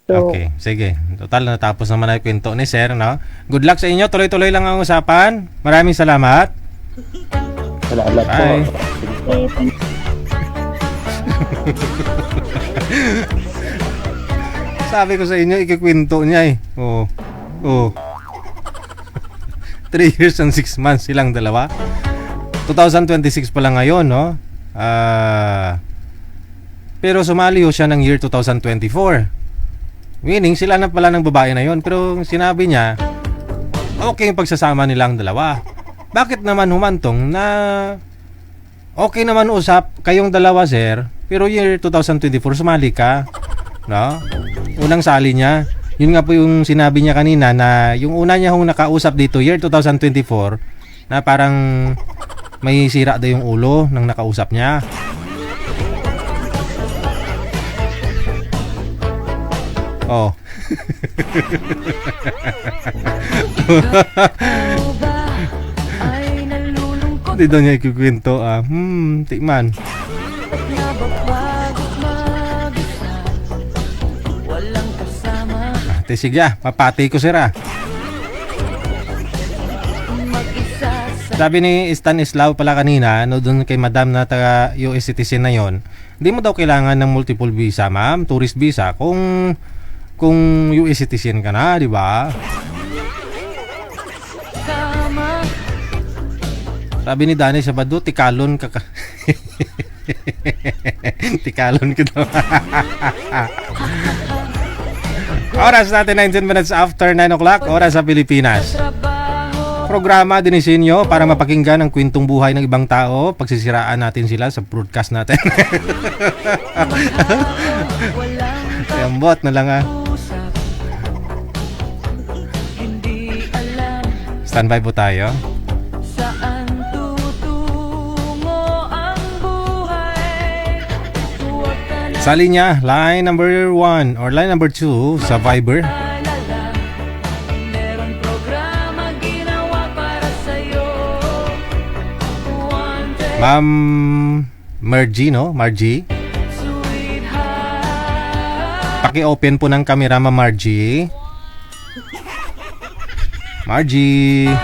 So, Okay, sige. Total, natapos naman na yung kwento ni Sir, no? Good luck sa inyo. Tuloy-tuloy lang ang usapan. Maraming salamat. salamat po. Bye. Sabi ko sa inyo, ikikwento niya eh. Oo. Oo. 3 years and 6 months silang dalawa. 2026 pa lang ngayon, no? Pero sumali ho siya ng year 2024. Meaning, sila na pala ng babae na yon. Pero sinabi niya, okay yung pagsasama nilang dalawa. Bakit naman humantong na okay naman usap kayong dalawa, sir, pero year 2024 sumali ka, no? Unang sali niya. Yun nga po yung sinabi niya kanina na yung una niya hong nakausap dito year 2024 na parang may sira daw yung ulo ng nakausap niya. Oh. Ay nalulungkot Hindi daw niya ikikwento. Tikman. na bapagod mag-isa. Walang kasama, Sige, papati ko sira. mag-isa sa Sabi ni Stanislaw pala kanina, no, doon kay madam na taga US citizen na yon, hindi mo daw kailangan ng multiple visa, ma'am, tourist visa, kung US citizen ka na, di ba? kama. Sabi ni Danny Sabado, tikalon ka ka. Tikalon ka daw. Oras natin 19 minutes after 9 o'clock, oras sa Pilipinas. Trabaho, Programa dinisenyo para mapakinggan ang kwentong buhay ng ibang tao. Pagsisiraan natin sila sa broadcast natin. walang Kambot na lang ah. usap. Hindi alam Standby po tayo. saan tutungo ang buhay. Huwag ka na Sa linya, line number 1 or line number 2 sa Viber. alala. Meron programa ginawa para sa'yo. Wanted, Ma'am Margie, no? Margie. sweetheart. Paki-open po ng camera, Ma'am Margie. Margie. Oh,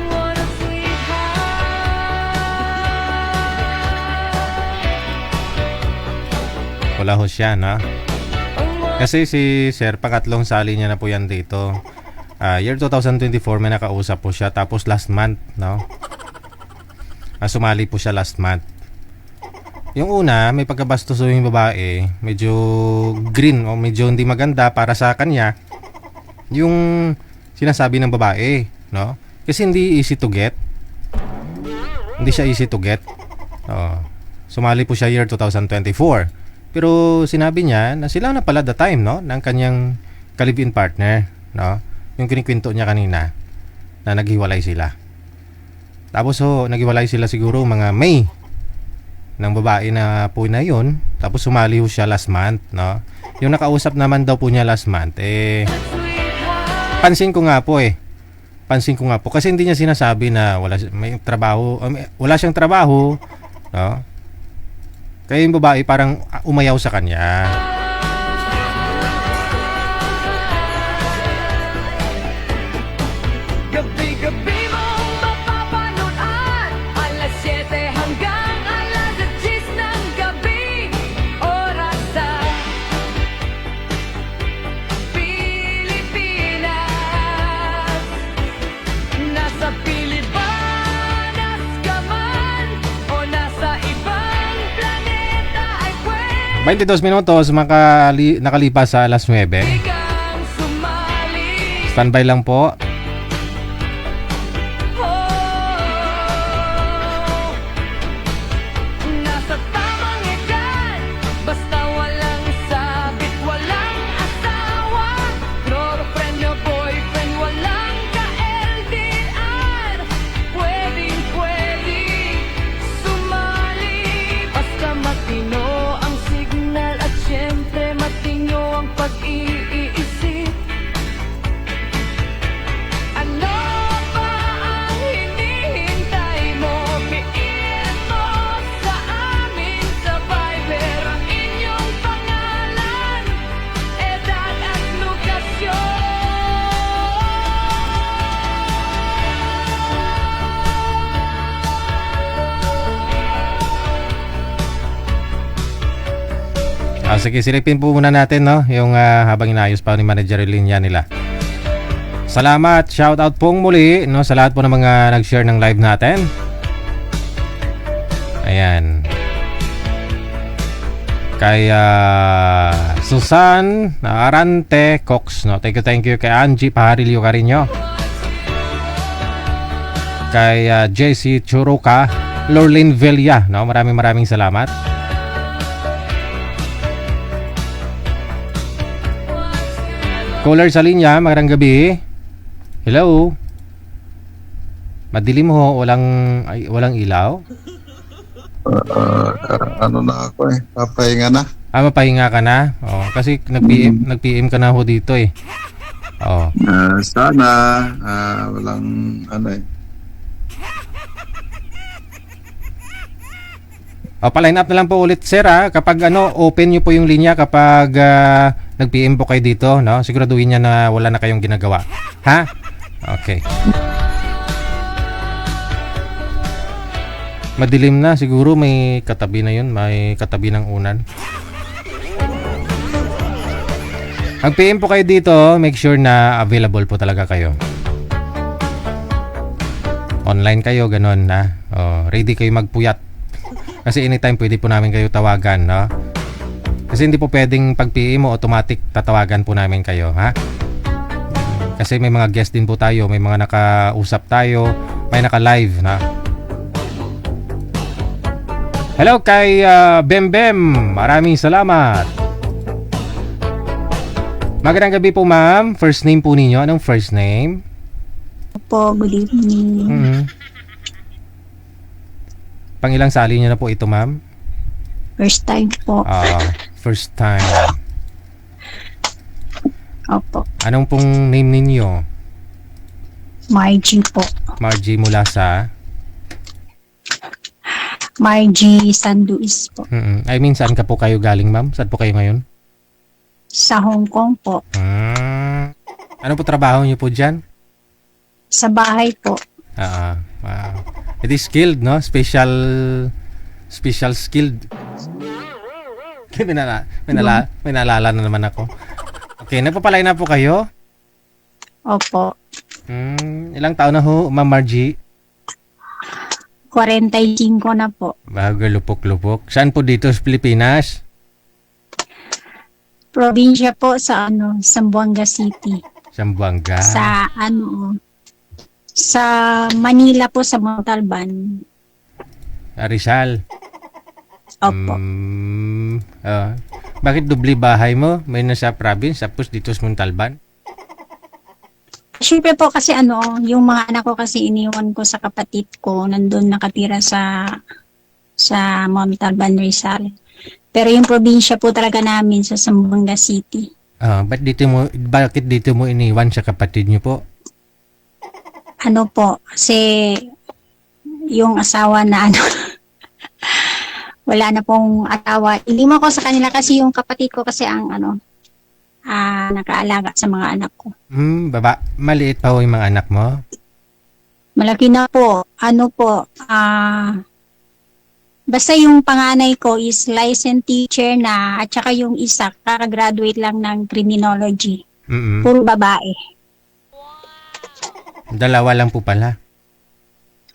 what a sweetheart. Wala ho siya, na? Oh, what Kasi si Sir, pangatlong sali niya na po yan dito. Year 2024, may nakausap po siya. Tapos last month, no? Sumali po siya last month. Yung una, may pagkabastos yung babae. Medyo green o medyo hindi maganda para sa kanya. Yung sinasabi ng babae, no? Kasi hindi easy to get. Hindi siya easy to get. Sumali po siya year 2024. Pero sinabi niya na sila na pala the time, no? Ng kanyang ka-live-in partner, no? Yung kinikwento niya kanina na naghiwalay sila. Tapos naghiwalay sila siguro mga May ng babae na po na yun. Tapos sumali ho siya last month, no? Yung nakausap naman daw po niya last month, pansin ko nga po kasi hindi niya sinasabi na may trabaho, wala siyang trabaho, no? Kaya yung babae parang umayaw sa kanya. Gabi-gabi mong mapapanood, alas 7 hanggang alas 10 ng gabi. Oras sa Pilipinas. Nasa Pilipinas ka man o nasa ibang planeta ay pwede 22 minutos nakalipas sa alas 9. kang sumali. Standby lang po. Nasa tamang edad, basta walang sabit, walang asawa, girlfriend o boyfriend, walang ka-LDR. Pwedeng sumali, basta matino ang signal at syempre matino ang pag-iisip. Sige, silipin po muna natin, no? Yung habang inayos pa ni Manager yung linya nila. Salamat, shoutout pong muli, no? Sa lahat po ng mga nag-share ng live natin. Ayan. Kay Susan Arante Cox, no? Thank you kay Angie Paharilio Carino. Kay JC Churuca, Lorlin Villa, no? Maraming salamat. Caller sa linya, magandang gabi. Hello. Madilim ho, walang ilaw. Ano na ako papahinga na. Mapahinga ka na? Oh, kasi nag-PM ka na ho dito eh. Oh. Sana walang ano Pa-line up na lang po ulit, sir, kapag open nyo po yung linya kapag nag-PM po kayo dito, no? Siguraduhin niya na wala na kayong ginagawa. Ha? Okay. Madilim na, siguro may katabi na yun, may katabi ng unan. Pag PM po kayo dito, make sure na available po talaga kayo. Online kayo, ganun na. Ready kayo magpuyat. Kasi anytime pwede po namin kayo tawagan, no? Kasi hindi po pwedeng pag PM mo, automatic tatawagan po namin kayo, ha? Kasi may mga guest din po tayo, may mga nakausap tayo, may naka-live, na. Hello kay Bembem, maraming salamat. Magandang gabi po, ma'am. First name po ninyo, anong first name? Po, good evening. Pangilang sali niyo na po ito, ma'am? First time po. First time. Opo. Anong pong name ninyo? Margie po. Margie mula sa? Margie San Luis po. I mean, saan ka po kayo galing, ma'am? Saan po kayo ngayon? Sa Hong Kong po. Ano po trabaho niyo po dyan? Sa bahay po. It is skilled, no? Special skilled. May naalala na naman ako. Okay, nagpapalay na po kayo? Opo. Ilang taon na ho, Ma'am Margie? 45 na po. Bago lupok-lupok. Saan po dito sa Pilipinas? Probinsya po sa Zamboanga City. Zamboanga. Sa Manila po, sa Montalban. Rizal. Opo. Bakit dubli bahay mo? May nasa province, tapos dito sa Montalban? Siyempre po kasi yung mga anak ko kasi iniwan ko sa kapatid ko, nandun nakatira sa Montalban, Rizal. Pero yung probinsya po talaga namin sa Zamboanga City. Bakit dito mo iniwan sa kapatid niyo po? Kasi yung asawa na wala na pong asawa. Ilima ko sa kanila kasi yung kapatid ko kasi ang nakaalaga sa mga anak ko. Maliit pa ho yung mga anak mo? Malaki na po. Basta yung panganay ko is licensed teacher na at saka yung isa kaka-graduate lang ng criminology. Puro babae. Dalawa lang po pala.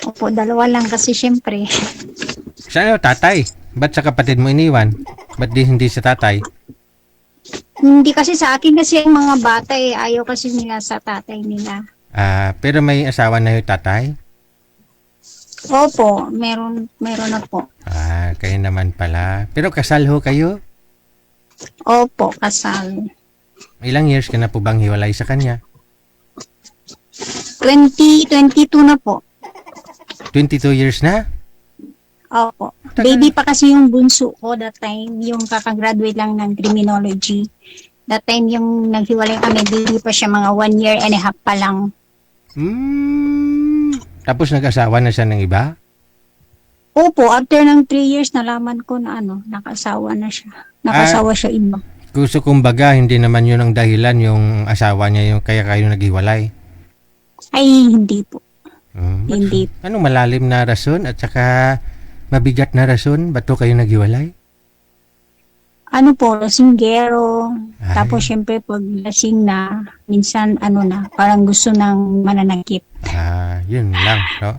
Opo, dalawa lang kasi syempre. Saan yung tatay? Ba't sa kapatid mo iniwan? Ba't hindi sa tatay? Hindi kasi sa akin kasi yung mga bata ayaw kasi nila sa tatay nila. Pero may asawa na yung tatay? Opo, meron na po. Kayo naman pala. Pero kasal ho kayo? Opo, kasal. Ilang years ka na po bang hiwalay sa kanya? 2022 na po. 22 years na? Opo. Baby pa kasi yung bunso ko that time, yung kakagraduate lang ng criminology. That time yung naghiwalay kami, baby pa siya, mga 1 year and a half pa lang. Tapos nag-asawa na siya ng iba? Opo, after ng 3 years, nalaman ko na nakasawa na siya. Nakasawa siya iba. Gusto kumbaga, hindi naman yun ang dahilan yung asawa niya yung kaya kayo naghiwalay? Ay, hindi po. Hindi. Anong malalim na rason at saka mabigat na rason ba't to kayo naghiwalay? ano po, lasinggero. Ay. Tapos syempre pag lasing na, minsan ano na, parang gusto ng mananakit. Yun lang, no?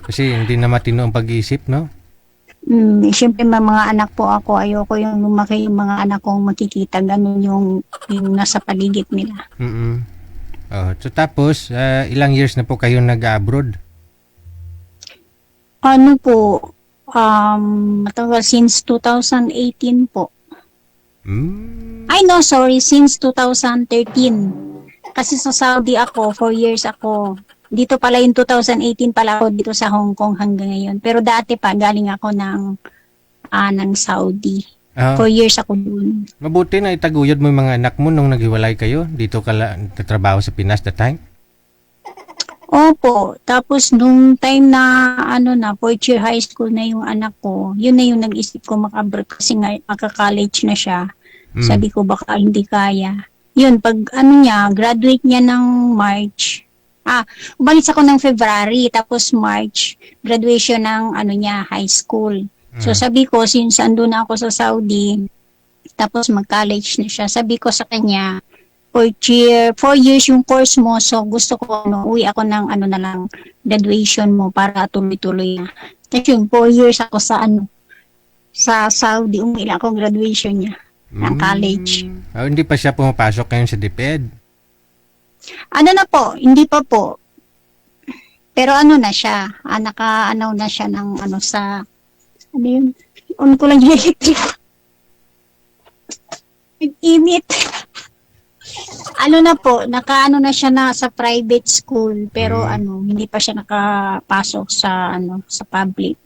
Kasi hindi na matino ang pag-iisip, no? Syempre may mga anak po ako, ayoko yung lumaki yung mga anak kong makikita, ganun yung nasa paligid nila. So tapos, ilang years na po kayo nag-abroad? Ano po, matagal, since 2018 po. Ay no, sorry, since 2013. Kasi sa Saudi ako, 4 years ako. Dito pala yung 2018 pala ako dito sa Hong Kong hanggang ngayon. Pero dati pa, galing ako ng Saudi. 4 years ako dun. Mabuti na itaguyod mo yung mga anak mo nung naghiwalay kayo. Dito ka tatrabaho sa Pinas that time? Opo. Tapos nung time na fourth year high school na yung anak ko, yun na yung nag-isip ko makabroad kasi nga magka-college na siya. Sabi ko baka hindi kaya. Yun, pag graduate niya ng March. Umalis ako ng February, tapos March, graduation ng high school. So sabi ko, since andun na ako sa Saudi, tapos mag-college na siya, sabi ko sa kanya, 4 years yung course mo, so gusto ko uwi ako ng na lang, graduation mo para tuloy-tuloy na. Tapos yung 4 years ako sa Saudi, umuwi lang ako graduation niya ng college. Hindi pa siya pumapasok ngayon sa DepEd? Na po, hindi pa po. Pero na siya, na siya ng sa, yun, on ko lang yung electric. Init. Na po, na siya sa private school, pero hindi pa siya nakapasok sa sa public.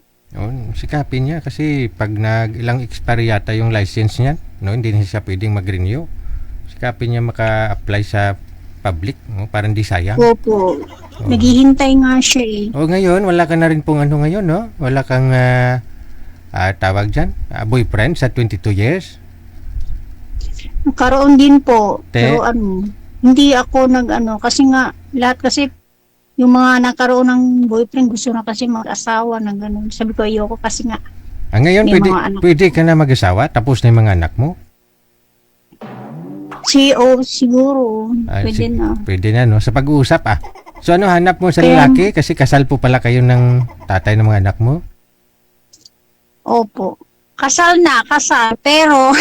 Sikapin niya kasi pag ilang expire yata yung license niya, hindi na siya pwedeng mag-renew. Sikapin niya maka-apply sa public, para hindi sayang. Opo. Naghihintay nga siya eh. Ngayon, wala ka na rin pong ngayon, no? Wala kang tawag dyan, boyfriend sa 22 years? Karoon din po. Te? Pero hindi ako kasi nga, lahat kasi, yung mga nakaroon ng boyfriend, gusto na kasi mag-asawa na gano'n. Sabi ko, ayoko kasi nga. Ngayon, may mga anak. pwede ka na mag-asawa, tapos na yung mga anak mo? Siguro. Pwede na. Pwede na, no? Sa pag-uusap, So, hanap mo sa lalaki? Kasi kasal po pala kayo ng tatay ng mga anak mo? Opo. Kasal. Pero,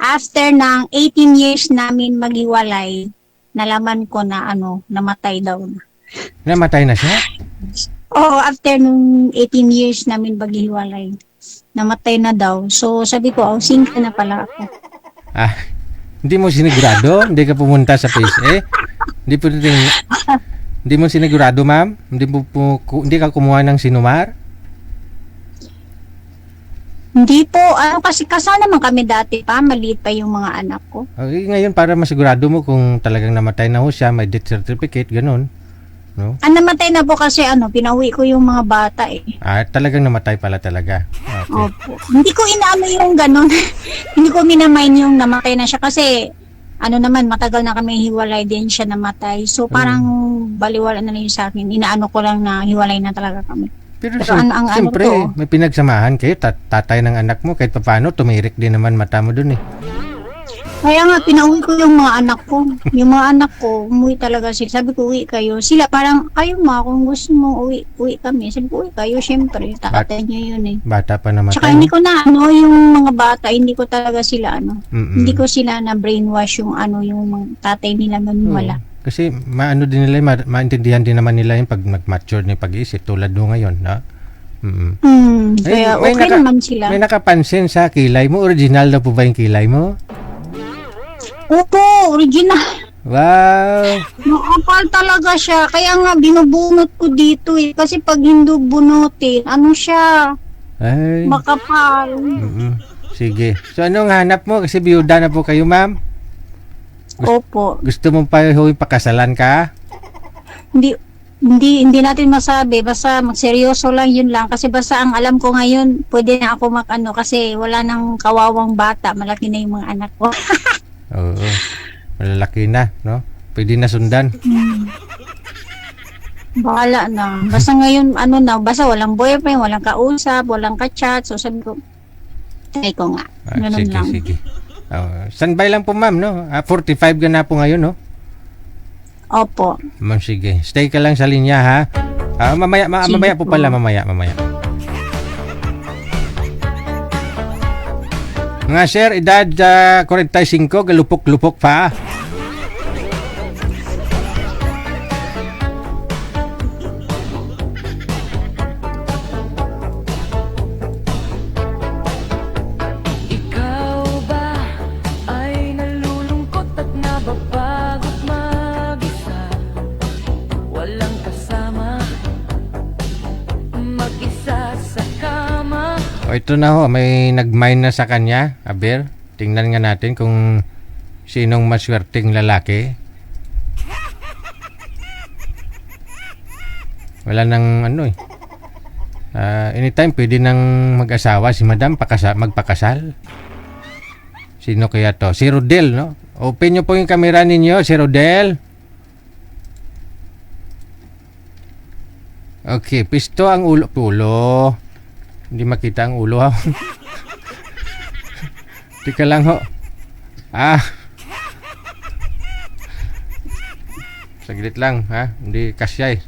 after ng 18 years namin maghiwalay, nalaman ko na namatay daw na. Namatay na siya? After nung 18 years namin maghiwalay, namatay na daw. So, sabi ko, single na pala ako. Hindi mo sinigurado? Hindi ka pumunta sa PSA? Hindi mo sinigurado, ma'am? Hindi ka kumuha ng sinumar? Hindi po. Kasi kasal naman kami dati pa. Maliit pa yung mga anak ko. Ngayon, para masigurado mo kung talagang namatay na ho siya, may death certificate, ganun. No? Namatay na po kasi pinauwi ko yung mga bata eh. Talagang namatay pala talaga. Okay. Opo. Hindi ko yung ganun. Hindi ko minamain yung namatay na siya kasi naman, matagal na kami hiwalay din siya namatay. So parang baliwala na lang yun sa akin. Inaano ko lang na hiwalay na talaga kami. Pero ang siyempre, may pinagsamahan kayo, tatay ng anak mo, kahit paano, tumirik din naman mata mo dun eh. Kaya nga, pinauwi ko yung mga anak ko. Yung mga anak ko, umuwi talaga sila. Sabi ko, uwi kayo. Sila parang, kayo kung gusto mo, uwi kami. Sabi ko, uwi kayo, syempre. Tatay niyo yun eh. Bata pa naman. Tsaka hindi ko na, yung mga bata, hindi ko talaga sila, hindi ko sila na brainwash yung yung mga tatay nila ganun wala. Kasi din nila, maintindihan din naman nila yung pag nag-mature na yung pag-iisip tulad mo ngayon, no? Kaya okay naman sila. May nakapansin sa kilay mo. Original na po ba yung kilay mo? Opo, original. Wow! Makapal talaga siya. Kaya nga, binubunot ko dito eh. Kasi pag hindi bunutin, siya? Ay. Makapal. Sige. So, anong hanap mo? Kasi biyuda na po kayo, ma'am. Opo. Gusto mo pa pakasalan ka? Hindi natin masabi. Basta magseryoso lang, yun lang. Kasi basta ang alam ko ngayon, pwede na ako kasi wala nang kawawang bata. Malaki na yung mga anak ko. Oo. Malalaki na, no? Pwede na sundan. Bahala na. Basta ngayon, basta walang boyfriend, walang kausap, walang ka-chat. So sabi ko, Try ko nga. Ganun Sige, lang. sige. Standby lang po, ma'am, no? 45 ka na po ngayon, no? Opo. Ma'am, sige. Stay ka lang sa linya, ha? Mamaya po pala, mamaya. Nga, sir, edad 45, galupok-lupok pa. Ikaw ba ay nalulungkot at nababagot mag-isa? Walang kasama, mag-isa sa kama. O, ito na ho, may nag-mine na sa kanya, Aber. Tingnan nga natin kung sinong maswerteng lalaki. Wala nang ano eh. Anytime pwede nang mag-asawa si Madam, magpakasal. Sino kaya to? Si Rodel, no? Open nyo po yung camera ninyo, si Rodel. Okay, pisto ang ulo. Hindi makita ang ulo, ha? Tika lang, ho. Saglit lang, ha? Hindi kasya, eh.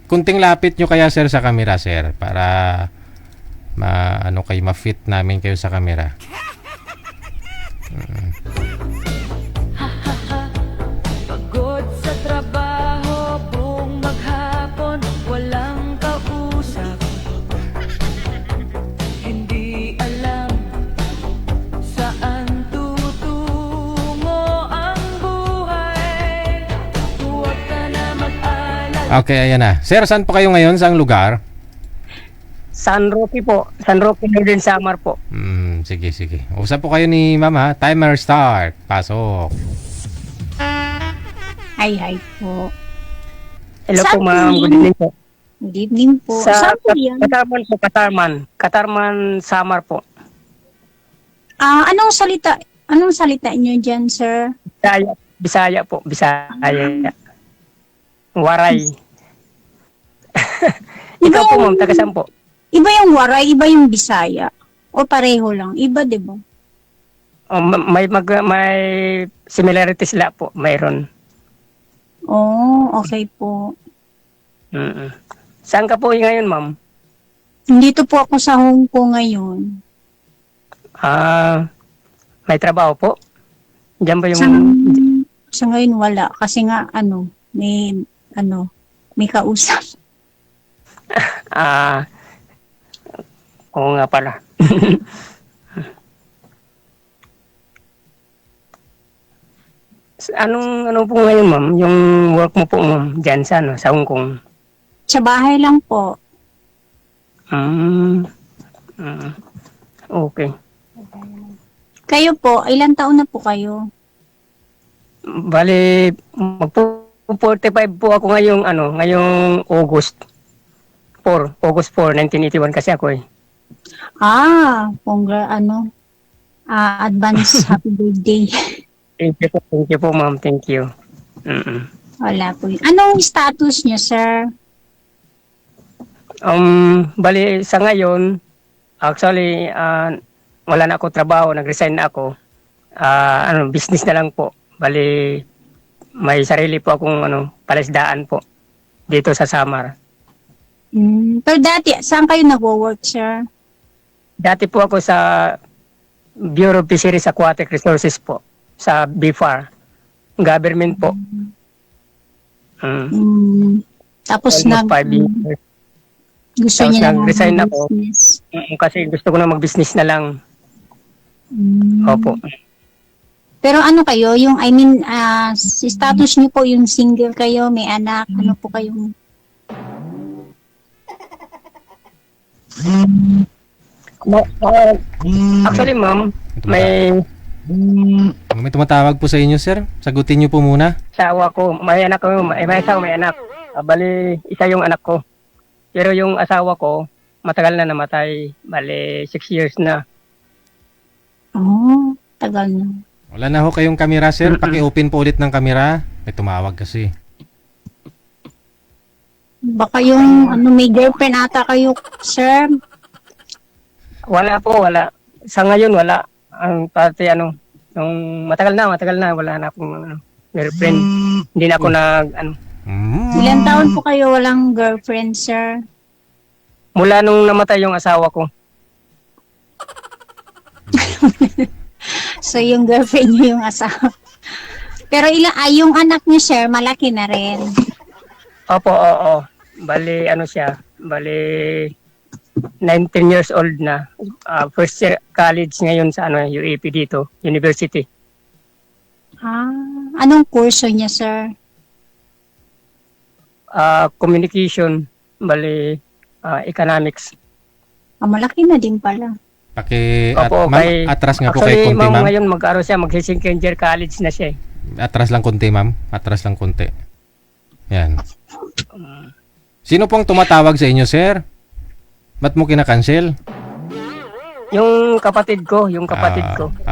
Kunting lapit nyo kaya, sir, sa camera, sir, para ma-fit namin kayo sa camera. Pagod sa trabaho, buong maghapon, walang kausap. Hindi alam saan tutungo ang buhay. Huwag ka na mag-alala. Okay, ayan na. Sir, saan po kayo ngayon? Saang lugar? San Roque po. San Roque Northern Samar po. Sige. Usap po kayo ni ma'am, ha? Timer start. Pasok. Hi po. Hello Saan po ma'am. po Good yun? evening po. Good evening po. Sa Saan po yan? Katarman po, Katarman. Katarman Samar po. Anong salita niyo dyan, sir? Bisaya po. Bisaya. Waray. Ikaw po ma'am, taga saan po? Iba yung Waray, iba yung Bisaya. O pareho lang. Iba, di ba? May similarities sila po. Mayroon. Oh, okay po. Mm-mm. Saan ka po ngayon ma'am? Dito po ako sa home ko ngayon. May trabaho po? Diyan ba yung... Sa ngayon wala. Kasi nga, may kausap. Oo nga pala. Ano po ngayon, ma'am? Yung work mo po, ma'am, dyan sa Hong Kong? Sa bahay lang po. Okay. Kayo po, ilang taon na po kayo? Bali, mag-45 po ako ngayong August 4, 1981 kasi ako eh. Advance happy birthday. Thank you po, ma'am. Thank you. Mm-mm. Wala po yun. Anong status niyo, sir? Bali, sa ngayon, actually, wala na ako trabaho, nag-resign na ako. Business na lang po. Bali, may sarili po akong palisdaan po dito sa Samar. Pero dati, saan kayo nag-work, sir? Dati po ako sa Bureau of Fisheries Aquatic Resources po, sa BFAR. Government po. Tapos Almost 5 years. gusto Tapos niya na nag-resign ako. business. Kasi gusto ko na mag-business na lang. Opo. Pero ano kayo, si status niyo po, yung single kayo, may anak, ano po kayong... Actually, ma'am, may May tumatawag po sa inyo, sir. Sagutin niyo po muna. asawa ko, may anak ko, may asawa, may anak. Bali, isa yung anak ko. Pero yung asawa ko, matagal na namatay. Bali, 6 years na. Oh, tagal na. Wala na ho kayong camera, sir. Paki-open po ulit ng camera. May tumawag kasi. Baka yung ano, may girlfriend ata kayo, sir. Wala po, wala. Sa ngayon, wala. Ang pati ano, nung matagal na, wala na akong ano, girlfriend. Hindi na ako Ilan taon po kayo walang girlfriend, sir? mula nung namatay yung asawa ko. So, yung girlfriend niyo yung asawa. Pero yung anak niyo, sir, malaki na rin. Opo, oo. Bali, ano siya, 19 years old na. First year college ngayon sa ano, UAP dito, university. Anong kurso niya, sir? Communication, economics. Malaki na din pala. Opo, ma'am, atras nga po kay konti, ma'am, ma'am. ngayon mag-aro siya, mag-second year college na siya. Atras lang konti, ma'am. Atras lang konti. Yan. Sino pong tumatawag sa inyo, sir? Ba't mo kinakancel? Yung kapatid ko.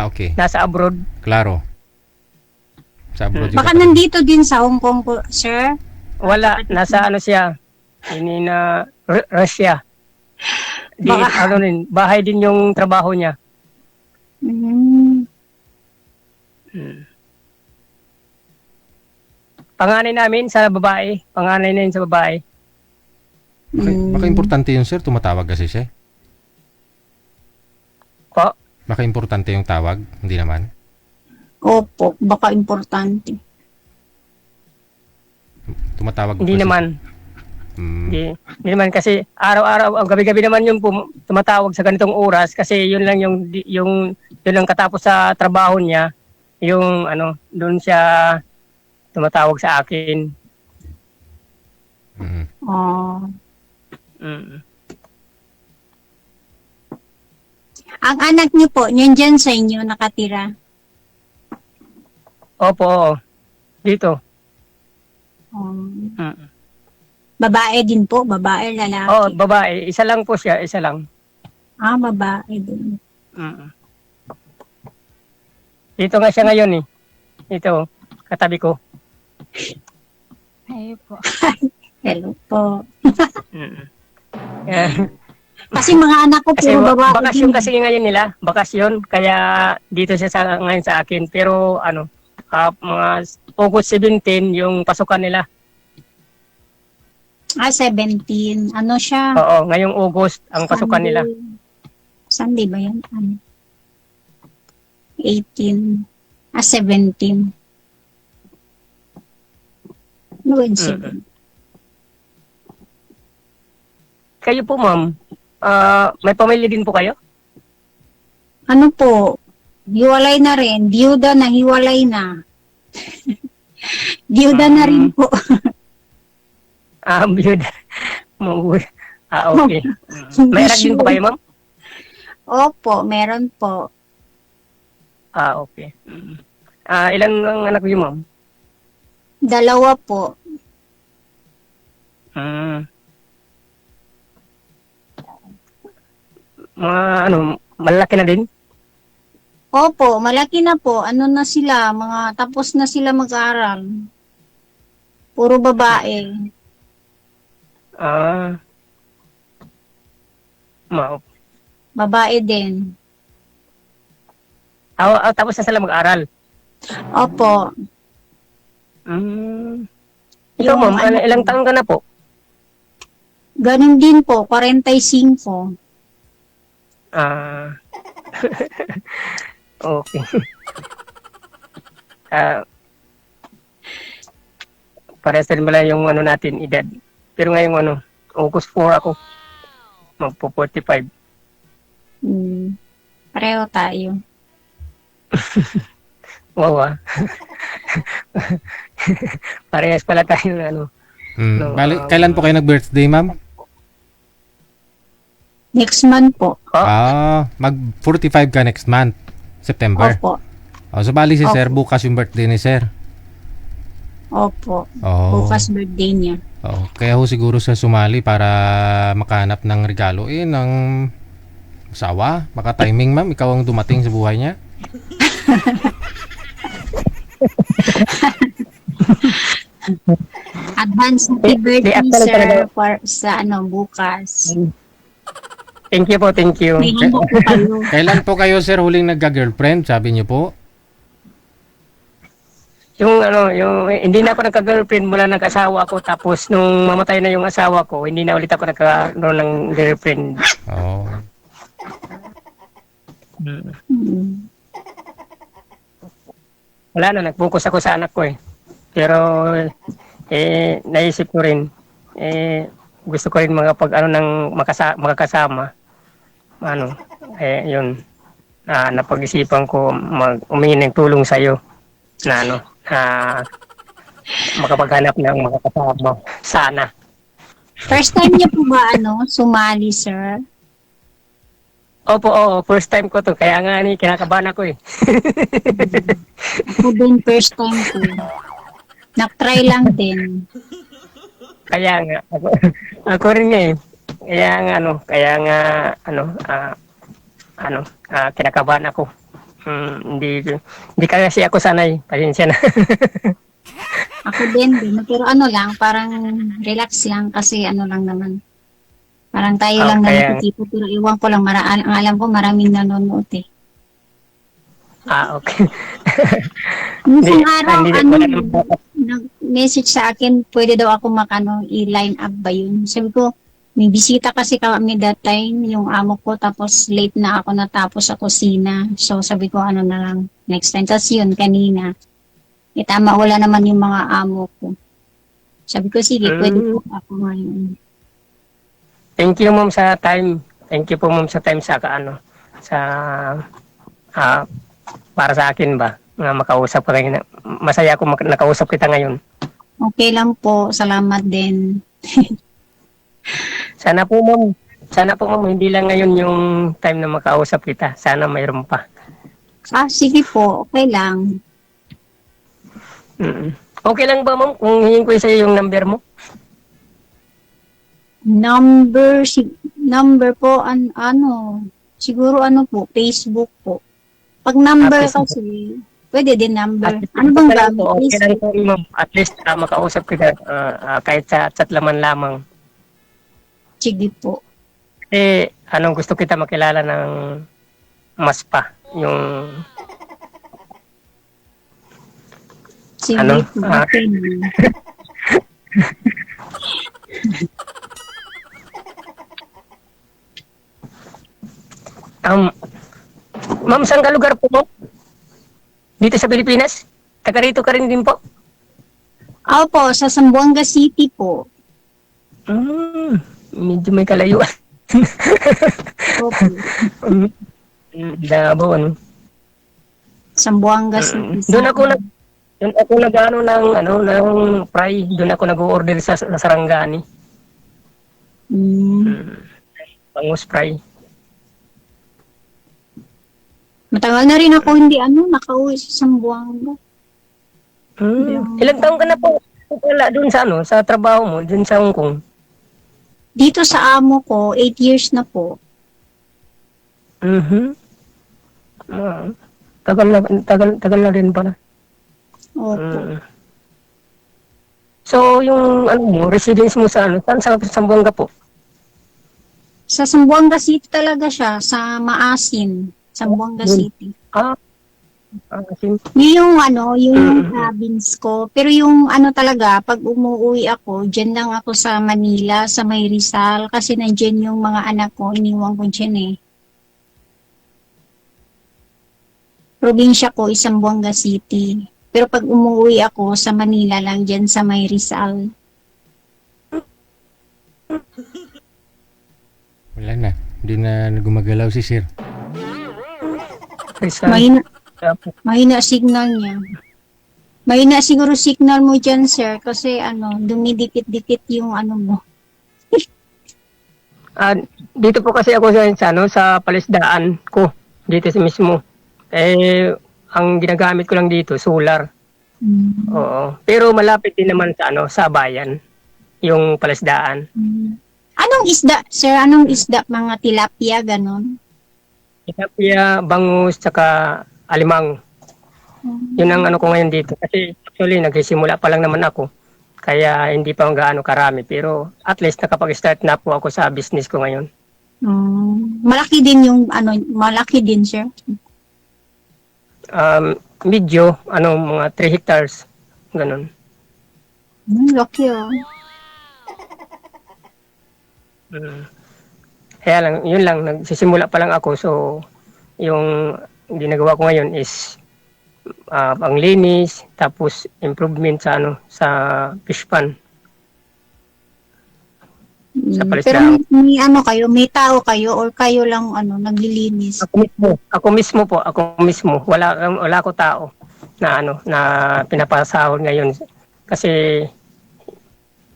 Okay. Nasa abroad. Klaro. Sa abroad yung Baka kapatid. nandito din sa Hong Kong po, sir? Wala, nasa ano siya, Russia. Di, bahay din yung trabaho niya. Panganay namin sa babae. Baka importante yun, sir. Tumatawag kasi siya. Po? Baka importante yung tawag. Hindi naman. Opo, baka importante. Tumatawag Hindi kasi. naman. Hindi naman kasi araw-araw, gabi-gabi naman yung tumatawag sa ganitong oras kasi yun lang yun lang katapos sa trabaho niya, yung ano, doon siya tumatawag sa akin. Ang anak niyo po, yun dyan sa inyo nakatira? Opo, dito. Babae din po? Babae, lalaki? Oh, babae. Isa lang po siya, isa lang. Babae din. Dito nga siya ngayon eh. Ito, katabi ko. Ay po. Hello po. Yan. Kasi mga anak ko Kasi puro babae. bakasyon din. kasi ngayon nila, bakasyon, kaya dito siya ngayon sa akin. Pero ano, mga August 17 yung pasukan nila. 17. Ano siya? Oo, ngayong August ang pasukan nila. Sunday ba yan? 18. 17. No, 7. Kayo po, ma'am, may pamilya din po kayo? Ano po? Hiwalay na rin. Diyuda na, hiwalay na. Diyuda na rin po. Biyod. Okay. May anak din po kayo, ma'am? Opo, meron po. Okay. Ilan ang anak niyo, ma'am? 2 po. Malaki na din? Opo, malaki na po. Ano na sila, tapos na sila mag-aral. Puro babae. Babae din. Tapos na sila mag-aral? Opo. Ikaw, ma'am, ilang taon ka na po? Ganun din po, 45. Okay. Parehas din pala yung ano natin, edad. Pero ngayong August 4 ako. Magpo-45. Pareho tayo. Wow, Parehas pala tayo Bali, kailan po kayo nag-birthday, ma'am? Next month po. Mag-45 ka next month. September. Opo. So bali si sir, bukas yung birthday ni sir. Opo. Bukas birthday niya. Kaya ho siguro siya sumali para makahanap ng regalo ng asawa. Baka timing, ma'am, ikaw ang dumating sa buhay niya. Advance happy birthday, actually sir, talaga- for sa bukas. Thank you po, thank you. May handa po kayo. Kailan po kayo, sir, huling nagka-girlfriend? Sabi niyo po. Yung hindi na ako nagka-girlfriend mula nag-asawa ko, tapos nung mamatay na yung asawa ko, hindi na ulit ako nagkaroon ng girlfriend. Oh. Mm. Wala na, nag-focus ako sa anak ko eh. Pero, naisip ko rin, gusto ko rin makakasama. Yun, napag-isipan ko umingi ng tulong sa'yo na makapaghanap ng makakasama. Sana. First time niyo po ba sumali, sir? Opo, oo, first time ko to. Kaya nga kinakabahan ako eh. Ako din first time ko. Nag-try lang din. Kaya nga, ako rin nga eh. Kinakabahan ako. Hindi kasi ako sanay. Pasensya na. Ako din. Pero lang, parang relax lang kasi lang naman. Parang tayo lang na kaya- nakikita. Pero iwan ko lang, ang alam ko maraming nanonood eh. Okay. Minsan araw, wala naman- nag-message sa akin, pwede daw ako i-line up ba yun? Sabi ko, may bisita kasi kami that time, yung amo ko, tapos late na ako natapos sa kusina. So sabi ko, na lang, next time. Tapos yun, kanina. Tama, wala naman yung mga amo ko. Sabi ko, sige, pwede po ako ngayon. Thank you ma'am sa time. Thank you po ma'am sa time sa para sa akin ba na makausap ka ngayon. Masaya ako nakausap kita ngayon. Okay lang po, salamat din. Sana po ma'am hindi lang ngayon yung time na makausap kita. Sana mayroon pa. Sige po, okay lang. Okay lang ba ma'am kung hingin ko sa yung number mo? Number po, siguro po, Facebook po. Pag number Facebook. kasi, pwede din number. At least, Ano bang okay lang gamit? po, okay lang po, ma'am. At least makausap kita kahit sa chat laman lamang. Sige po. Anong gusto kita makilala ng mas pa? Yung Sige po, okay na. Ma'am, saan ka lugar po mo? Dito sa Pilipinas? Taga rito ka rin din po? Opo, sa Zamboanga City po. Medyo may kalayuan. Opo. Davao, ano? Zamboanga City. Doon ako ng fry. Doon ako nag-order sa Sarangani. Bangus fry. Matagal na rin ako hindi nakauwi sa Zamboanga. Ilang taon ka na po? Wala doon sa trabaho mo, doon sa Hong Kong. Dito sa amo ko, 8 years na po. Tagal na rin pala. Opo. So, yung residence mo saan sa Zamboanga po? Sa Zamboanga City talaga siya, sa Maasin, Zamboanga City. Kasi, Yung yung province ko. Pero yung talaga, pag umuwi ako, dyan lang ako sa Manila, sa May Rizal, kasi nandyan yung mga anak ko, iniwan ko dyan eh. Probinsya ko, Zamboanga City. Pero pag umuwi ako sa Manila lang, dyan sa May Rizal. Wala na. Hindi na gumagalaw si sir. Mahina signal niya. Mahina siguro signal mo dyan, sir, kasi dumidikit-dikit yung mo. dito po kasi ako sa palisdaan ko. Dito mismo. Ang ginagamit ko lang dito, solar. Oo. Pero malapit din naman sa bayan. Yung palisdaan. Anong isda, sir? Anong isda? Mga tilapia, ganon? Tilapia, bangus, tsaka alimang. Yun ang ko ngayon dito. Kasi actually, nagsisimula pa lang naman ako. Kaya hindi pa gaano karami. Pero at least nakapag-start na po ako sa business ko ngayon. Malaki din yung malaki din, sir. Medyo, mga 3 hectares. Ganun. Laki ah. Kaya lang, yun lang, nagsisimula pa lang ako. So, yung ginagawa ko ngayon is panglinis, tapos improvement sa sa fish pond. Sa Pero palisdaan. may tao kayo or kayo lang naglilinis? Ako mismo. Wala ko tao na na pinapasahod ngayon kasi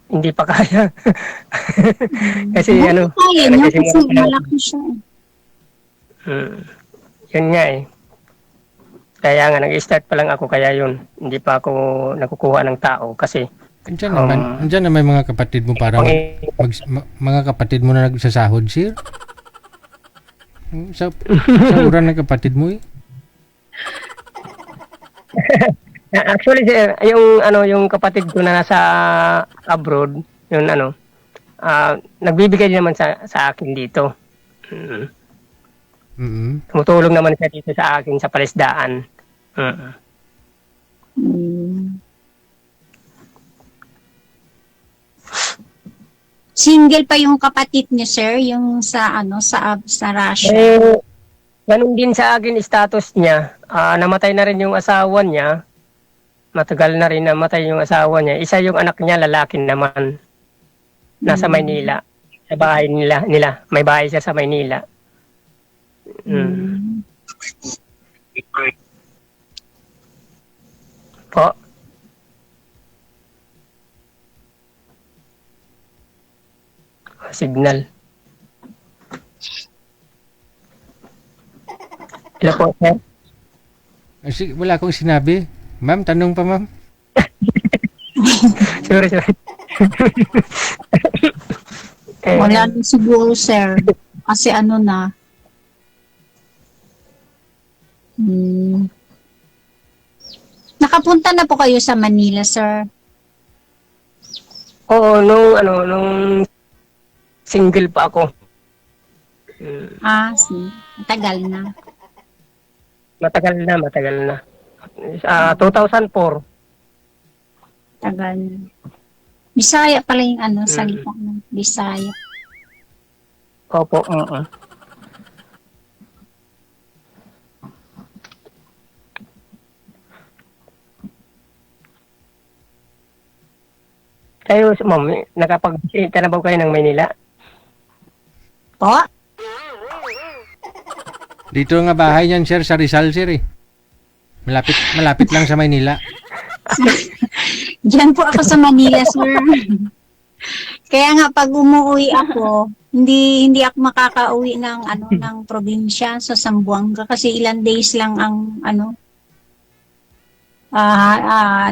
hindi pa kaya. Kasi Kaya niya kasi nagsisimula pa lang. malaki siya. Yun nga eh. Kaya nga, nag-start pa lang ako, kaya yun. Hindi pa ako nakukuha ng tao kasi Andyan na may mga kapatid mo para mga kapatid mo na nagsasahod, sir. Sa uran ng kapatid mo eh. actually, sir, yung kapatid ko na nasa abroad, yun nagbibigay din naman sa akin dito. Tumutulong naman siya dito sa akin sa palisdaan. Single pa yung kapatid niya, sir, yung sa Russia. Ganun din sa akin status niya. Namatay na rin yung asawa niya. Matagal na rin namatay yung asawa niya. Isa yung anak niya, lalaki naman. Nasa Maynila. Sa bahay nila. May bahay siya sa Maynila. Po. Signal. Hello po, sir. Wala akong sinabi. Ma'am, tanong pa ma'am. Sorry. Wala na siguro, sir. Kasi na. Nakapunta na po kayo sa Manila, sir? Oo, nung single pa ako. Matagal na. Matagal na. 2004. Tagal na. Bisaya pala yung salita ng Bisaya. Opo, Kayo, ma'am, nakapag-visita na ba kayo ng Maynila? Po? Dito nga bahay niyan, sir, sa Rizal, sir eh. Malapit lang sa Maynila. Diyan po ako sa Manila, sir. Kaya nga pag umuwi ako, hindi ako makakauwi ng probinsya sa Zamboanga kasi ilang days lang ang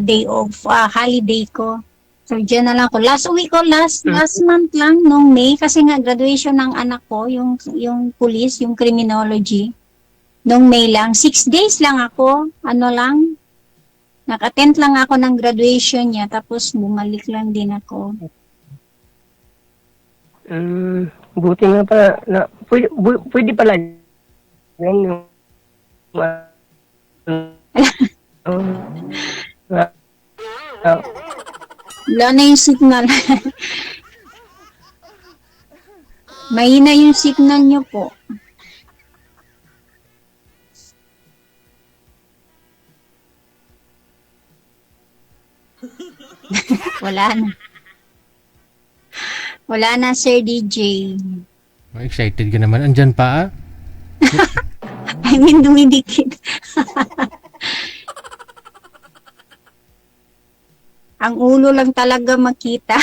day off, holiday ko. So diyan na lang ako. Last month lang nung May kasi nga graduation ng anak ko, yung police, yung criminology. Nung May lang, 6 days lang ako, naka-attend lang ako ng graduation niya, tapos bumalik lang din ako. Buti nga pa, pwede pala yung Wala na yung signal. Mahina yung signal niyo po. Wala na, Sir DJ. Excited ka naman. Andyan pa ah. I mean, dumidikit. Ang ulo lang talaga makita.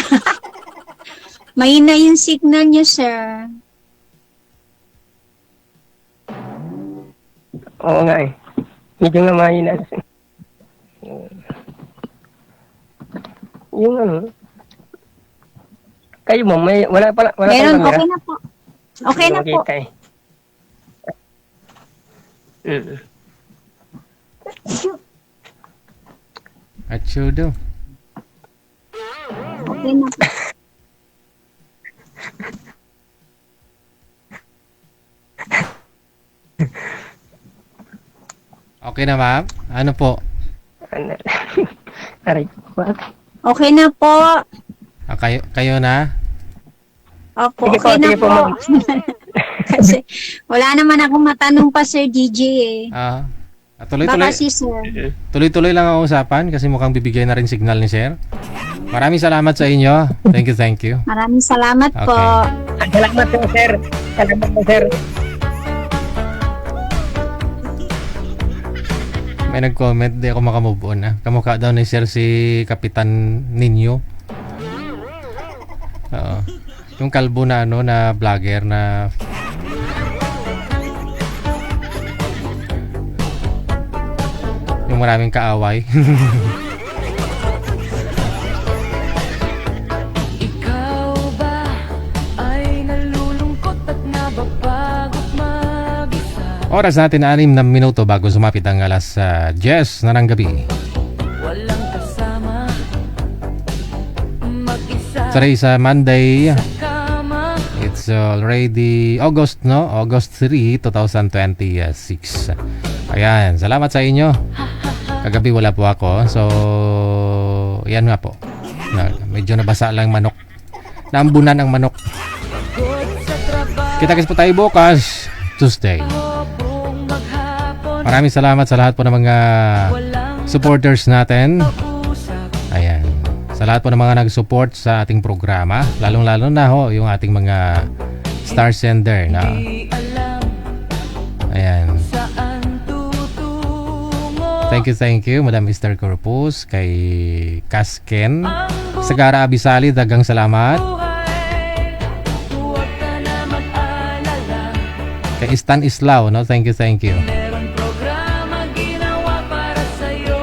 Mahina yung signal niyo, sir. Oo nga eh. Medyo nga mahina. Yung kayo mo, wala Meron, pala okay na po. Okay na po. At daw. Okay na po. Okay na, ma'am? Ano po? Aray ko. Okay na po. Kayo na? Opo, Sige po, okay na sige po, po. ma'am. Kasi wala naman akong matanong pa, Sir DJ eh. Tuloy-tuloy. Baka si Sir. Tuloy-tuloy lang ang usapan kasi mukhang bibigay na rin signal ni Sir. Maraming salamat sa inyo. Thank you, thank you. Maraming salamat po. Okay. Salamat po, sir. Salamat po, sir. May nag-comment, di ako makamove on. Kamukha daw ni Sir si Kapitan Ninyo. Oo. Yung kalbo na na vlogger na yung maraming kaaway. Ikaw ba ay nalulungkot at napapagod mag-isa? Oras natin 6 na minuto bago sumapit ang alas 10 na ng gabi. Walang kasama, mag-isa Today sa Monday, kama. it's already August 3, 2026. Ayan, salamat sa inyo. Kagabi wala po ako. So, yan nga po. Medyo nabasa lang manok. Naambunan ang manok. Kita-kits po tayo bukas, Tuesday. Buong maghapon, Maraming salamat sa lahat po ng mga walang supporters natin. usap. Ayan. Sa lahat po ng mga nag-support sa ating programa, lalong-lalo na ho yung ating mga star sender na. Di alam Ayan. saan tutungo. Thank you, Madam Mr. Corpus, kay Kasken, Sagara Abisali, dagang salamat. Buhay, huwag ka na mag-alala. Kay Stan Islao, no? Thank you. Meron programa ginawa para sa'yo.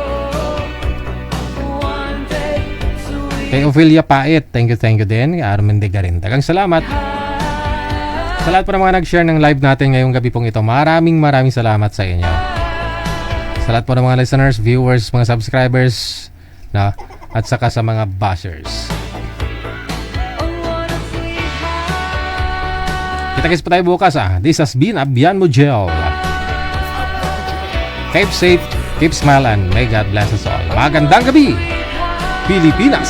One day, sweet Kay Ophelia Pait, thank you din. Kay Armin de Garin, dagang salamat. Sa lahat po ng mga nag-share ng live natin ngayong gabi pong ito, maraming salamat sa inyo. Sa lahat po ng mga listeners, viewers, mga subscribers, na, at saka sa mga bashers. Kita-kits po tayo bukas This has been Abian Mujel. Keep safe, keep smile, and may God bless us all. Magandang gabi, Pilipinas!